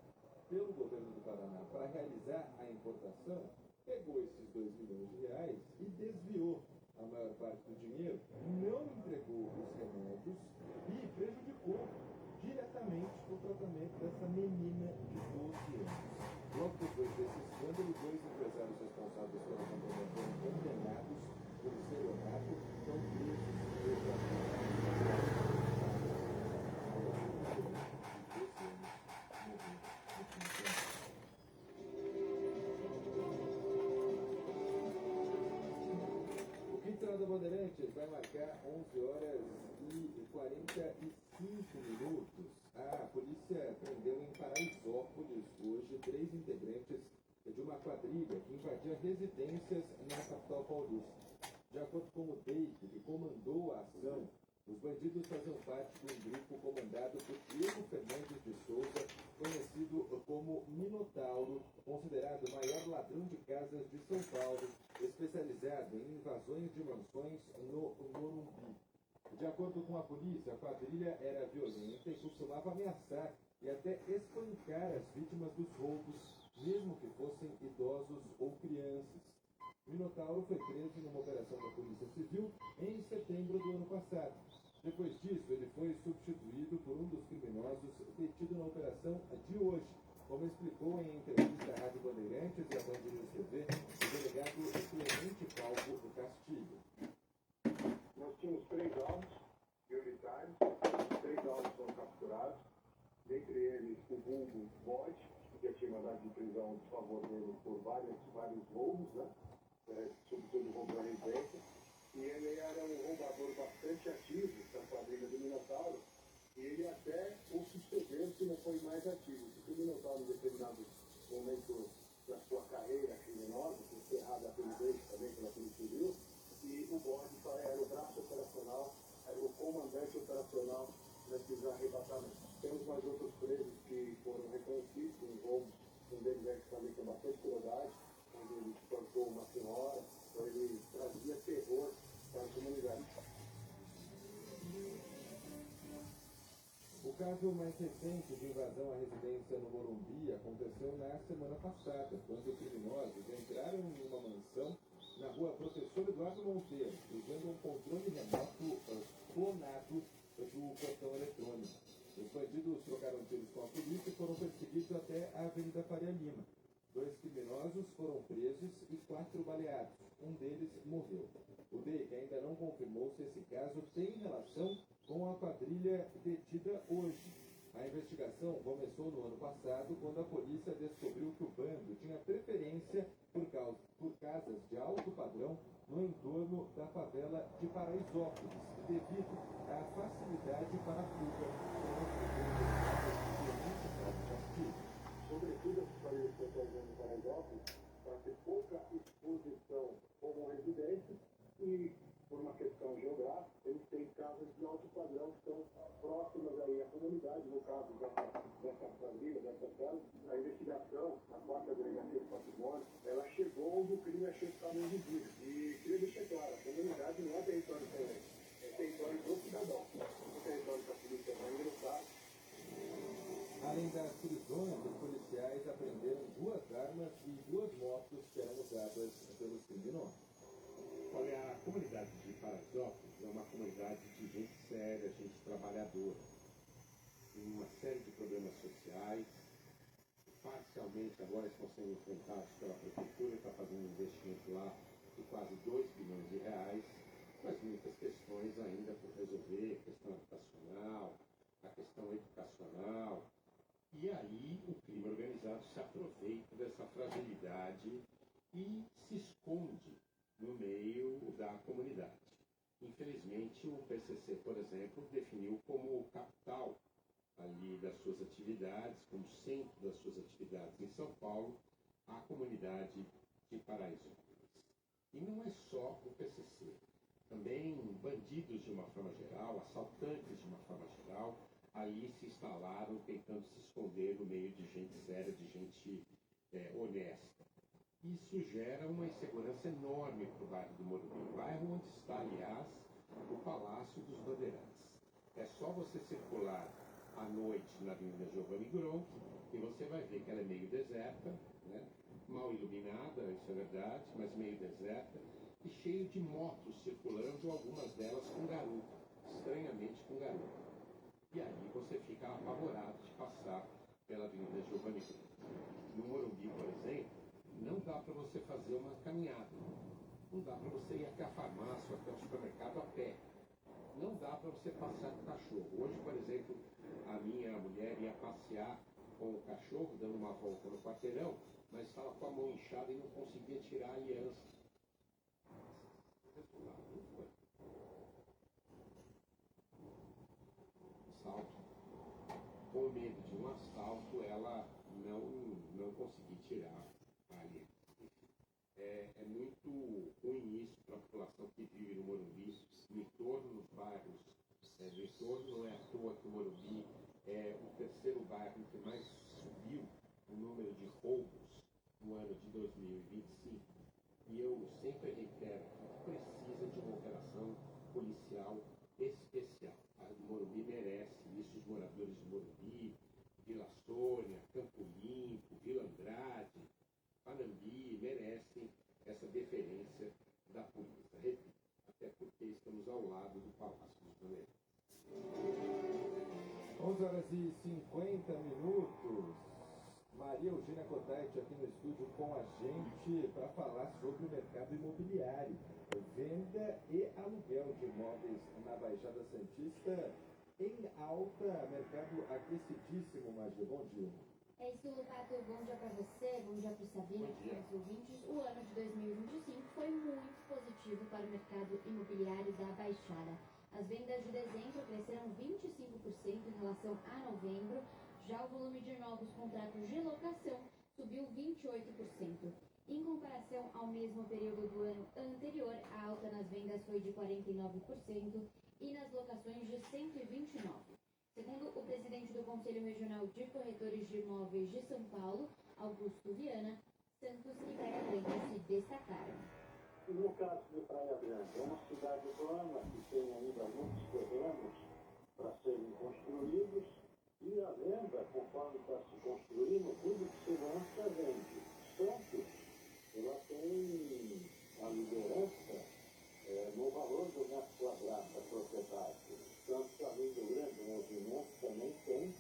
pelo governo do Paraná para realizar a importação pegou esses R$2 milhões e desviou a maior parte do dinheiro, não entregou os remédios e prejudicou diretamente o tratamento dessa menina de 12 anos. Logo depois desse escândalo, 2 empresários responsáveis pela companhia foram condenados por estelionato, estão presos pelo O Quintal da Bandeirantes vai marcar 11h45. A polícia prendeu em Paraisópolis hoje 3 integrantes de uma quadrilha que invadia residências na capital paulista. De acordo com o DEIC, que comandou a ação, os bandidos faziam parte de um grupo comandado por Diego Fernandes de Souza, conhecido como Minotauro, considerado o maior ladrão de casas de São Paulo, especializado em invasões de mansões no Morumbi. De acordo com a polícia, a quadrilha era violenta e costumava ameaçar e até espancar as vítimas dos roubos, mesmo que fossem idosos ou crianças. Minotauro foi preso numa operação da Polícia Civil em setembro do ano passado. Depois disso, ele foi substituído por um dos criminosos detido na operação de hoje, como explicou em entrevista à Rádio Bandeirantes e à Band News TV o delegado Clemente Calvo do Castilho. Nós tínhamos 3 alvos prioritários, 3 alvos foram capturados, dentre eles o vulgo Bode, que tinha mandado de prisão em favor dele por vários roubos, né? Sobretudo roubo à residência, e ele era um roubador bastante ativo da quadrilha do Minotauro, e ele até o sucedeu se não foi mais ativo. Porque o Minotauro, em determinado momento da sua carreira criminosa, encerrada pelo DEIC também pela Polícia Civil, e o Bode era o braço operacional, era o comandante operacional nesses arrebatamentos. Temos mais outros presos que foram reconhecidos em roubos, um deles é que também tem bastante crueldade, onde ele espancou uma senhora, então ele trazia terror para a comunidade. O caso mais recente de invasão à residência no Morumbi aconteceu na semana passada, quando criminosos entraram em uma mansão na rua Professor Eduardo Monteiro, usando um controle remoto clonado do portão eletrônico. Os bandidos trocaram tiros com a polícia e foram perseguidos até a Avenida Faria Lima. 2 criminosos foram presos e 4 baleados. Um deles morreu. O DEIC ainda não confirmou se esse caso tem relação com a quadrilha detida hoje. A investigação começou no ano passado, quando a polícia descobriu que o bando tinha preferência por casas de alto padrão no entorno da favela de Paraisópolis, devido à facilidade para a fuga Sobretudo as famílias que estão em Paraisópolis, para ter pouca exposição como residência e, por uma questão geográfica, eles têm casas de alto padrão que estão próximas aí à comunidade. No caso dessa família, dessa casa, a investigação, a 4ª Delegacia de Patrimônio, ela chegou onde o crime achou que estava envolvido. E queria deixar claro, a comunidade não é território também, é território do cidadão. O território que a polícia vai ingressar. Além das prisões, os policiais apreenderam 2 armas e 2 motos que eram praticado pelos criminosos. Olha, a comunidade de Paraisópolis é uma comunidade de gente séria, gente trabalhadora. Tem uma série de problemas sociais. Parcialmente agora estão sendo enfrentados pela prefeitura, que está fazendo um investimento lá de quase 2 bilhões de reais, mas muitas questões ainda por resolver, a questão habitacional, a questão educacional. E aí o crime organizado se aproveita dessa fragilidade e se esconde no meio da comunidade. Infelizmente, o PCC, por exemplo, definiu como capital ali das suas atividades, como centro das suas atividades em São Paulo, a comunidade de Paraisópolis. E não é só o PCC. Também bandidos de uma forma geral, assaltantes de uma forma geral, ali se instalaram tentando se esconder no meio de gente séria, de gente honesta. Isso gera uma insegurança enorme para o bairro do Morumbi, bairro onde está, aliás, o Palácio dos Bandeirantes. É só você circular à noite na Avenida Giovanni Gronchi e você vai ver que ela é meio deserta, né? Mal iluminada, isso é verdade, mas meio deserta, e cheio de motos circulando, algumas delas com garupa, estranhamente com garupa. E aí você fica apavorado de passar pela Avenida Giovanni Gronchi. No Morumbi, por exemplo, não dá para você fazer uma caminhada. Não dá para você ir até a farmácia, até o supermercado a pé. Não dá para você passear com o cachorro. Hoje, por exemplo, a minha mulher ia passear com o cachorro, dando uma volta no quarteirão, mas estava com a mão inchada e não conseguia tirar a aliança. Não foi. Assalto. Com medo de um assalto, ela não conseguiu tirar a aliança. É muito ruim isso para a população que vive no Morumbi, no entorno dos bairros. No entorno não é à toa que o Morumbi é o terceiro bairro que mais subiu o número de roubos no ano de 2025. E eu sempre reitero que precisa de uma operação policial especial. O Morumbi merece isso, os moradores do Morumbi, Vila Sônia, Campo Limpo, Vila Andrade, Panambi, merecem essa deferência da polícia. Repito, até porque estamos ao lado do Palácio dos Bandeirantes. 11h50. Maria Eugênia Kotait aqui no estúdio com a gente para falar sobre o mercado imobiliário. Venda e aluguel de imóveis na Baixada Santista em alta, mercado aquecidíssimo, Magia. Bom dia. É isso, Pato. Bom dia para você, bom dia para o Sabino, para os ouvintes. O ano de 2025 foi muito positivo para o mercado imobiliário da Baixada. As vendas de dezembro cresceram 25% em relação a novembro. Já o volume de novos contratos de locação subiu 28%. Em comparação ao mesmo período do ano anterior, a alta nas vendas foi de 49% e nas locações de 129%. Segundo o presidente do Conselho Regional de Corretores de Imóveis de São Paulo, Augusto Viana, Santos e Praia Grande se destacaram. No caso de Praia Grande, é uma cidade urbana que tem ainda muitos terrenos para serem construídos e a venda, conforme está se construindo, tudo que se lança vende. Santos, ela tem a liderança no valor do metro quadrado da propriedade. Santos, além do grande movimento, também tem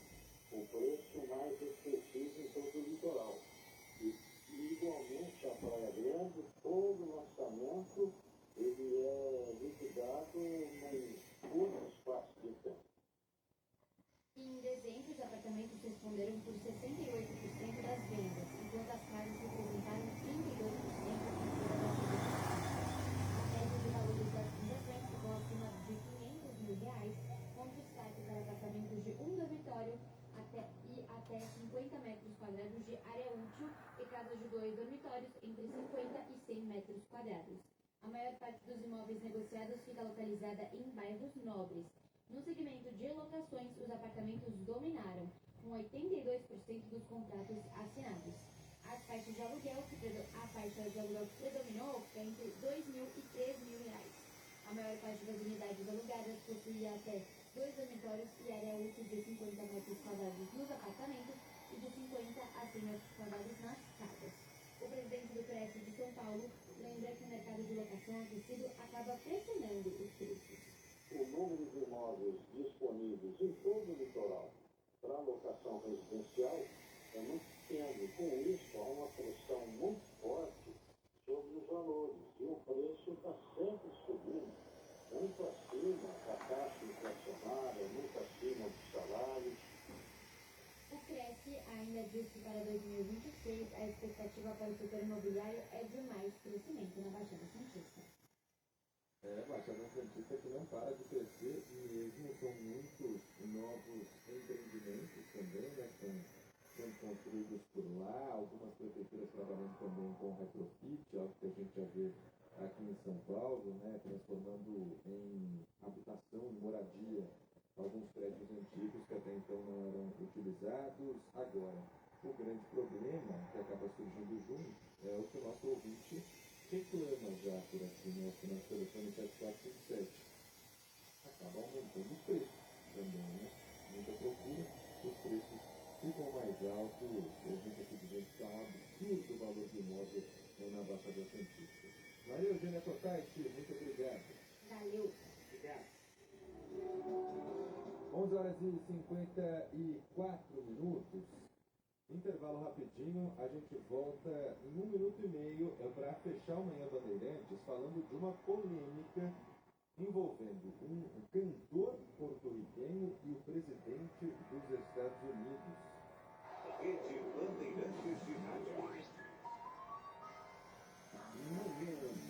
o preço mais expressivo em todo o litoral. E igualmente a Praia Grande, todo o lançamento ele é liquidado em curto espaço de tempo. Em dezembro, os apartamentos responderam por 68% das vendas, enquanto as casas representaram 32% da atividade. A média de valores das fundações ficou acima de R$500 mil, com destaque para apartamentos de um dormitório até 50 metros quadrados de área útil e casas de 2 dormitórios entre 50 e 100 metros quadrados. A maior parte dos imóveis negociados fica localizada em bairros nobres. No segmento de locações, os apartamentos dominaram, com 82% dos contratos assinados. A faixa de aluguel que predominou fica entre R$2.000 e R$3.000. A maior parte das unidades alugadas possuía até 2 dormitórios e área útil de 50 metros quadrados nos apartamentos e de 50 a 100 metros quadrados nas casas. O presidente do Cresce de São Paulo lembra que o mercado de locação aquecido acaba pressionando os preços. O número de imóveis disponíveis em todo o litoral para locação residencial é muito pequeno. Com isso, há uma pressão muito forte sobre os valores. E o preço está sempre subindo, muito acima da taxa inflacionária, muito acima dos salários. O Cresce ainda diz que para 2026 a expectativa para o setor imobiliário é de mais crescimento na Baixada Santista. Baixada Santista que não para de crescer mesmo, são muitos novos empreendimentos também, né, que estão sendo construídos por lá, algumas prefeituras trabalhando também com retrofit, algo que a gente já vê aqui em São Paulo, né, transformando em habitação, em moradia, alguns prédios antigos que até então não eram utilizados. Agora, o grande problema que acaba surgindo junto é o que o nosso ouvinte reclama já por aqui, né, que nosso telefone 7457. Acaba aumentando o preço também, né? Muita procura, os preços ficam mais altos, a gente aqui dizendo que está um absurdo o valor de imóvel na Baixada Santista. Maria Eugênia Cotaiti, muito obrigado. Valeu. Obrigado. 11h54. Intervalo rapidinho, a gente volta em 1 minuto e meio para fechar o Manhã Bandeirantes falando de uma polêmica envolvendo um cantor porto-riquenho e o presidente dos Estados Unidos. Rede Bandeirantes de Rádio. Manhã Bandeirantes.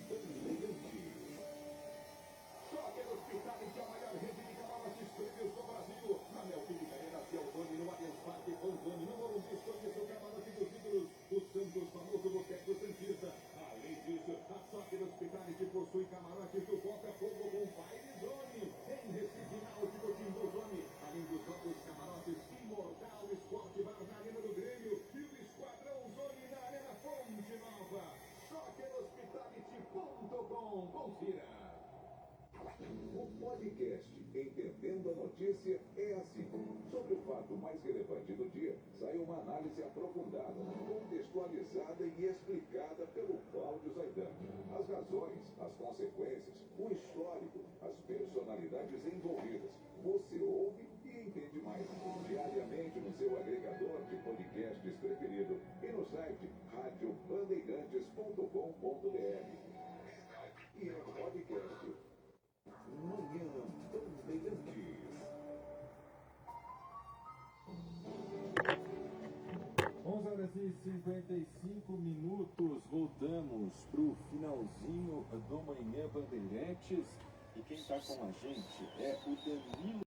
Só aquele hospital em que a maior rede de camarotes prêmios do Brasil. Na Neoquímica Arena Cialvani, no Allianz Parque Panzani, no Morumbi, escolha seu camarote dos ídolos, o Santos famoso Boteco Santista. Além disso, a Soccer Hospitality possui camarotes do Botafogo com Fire Zone. Em Recife, Náutico Timbu Zone. Além dos novos camarotes Imortal Sport Bar na Arena do Grêmio e o Esquadrão Zone na Arena Fonte Nova. SoccerHospitality.com. Confira. O podcast Entendendo a Notícia é assim. Sobre o fato mais relevante do dia, sai uma análise aprofundada, contextualizada e explicada pelo Cláudio Zaidan. As razões, as consequências, o histórico, as personalidades envolvidas. Você ouve e entende mais. Diariamente no seu agregador de podcasts preferido e no site radiobandeirantes.com.br. E é podcast Manhã Bandeirantes. 11h55. Voltamos para o finalzinho do Manhã Bandeirantes. E quem está com a gente é o Danilo.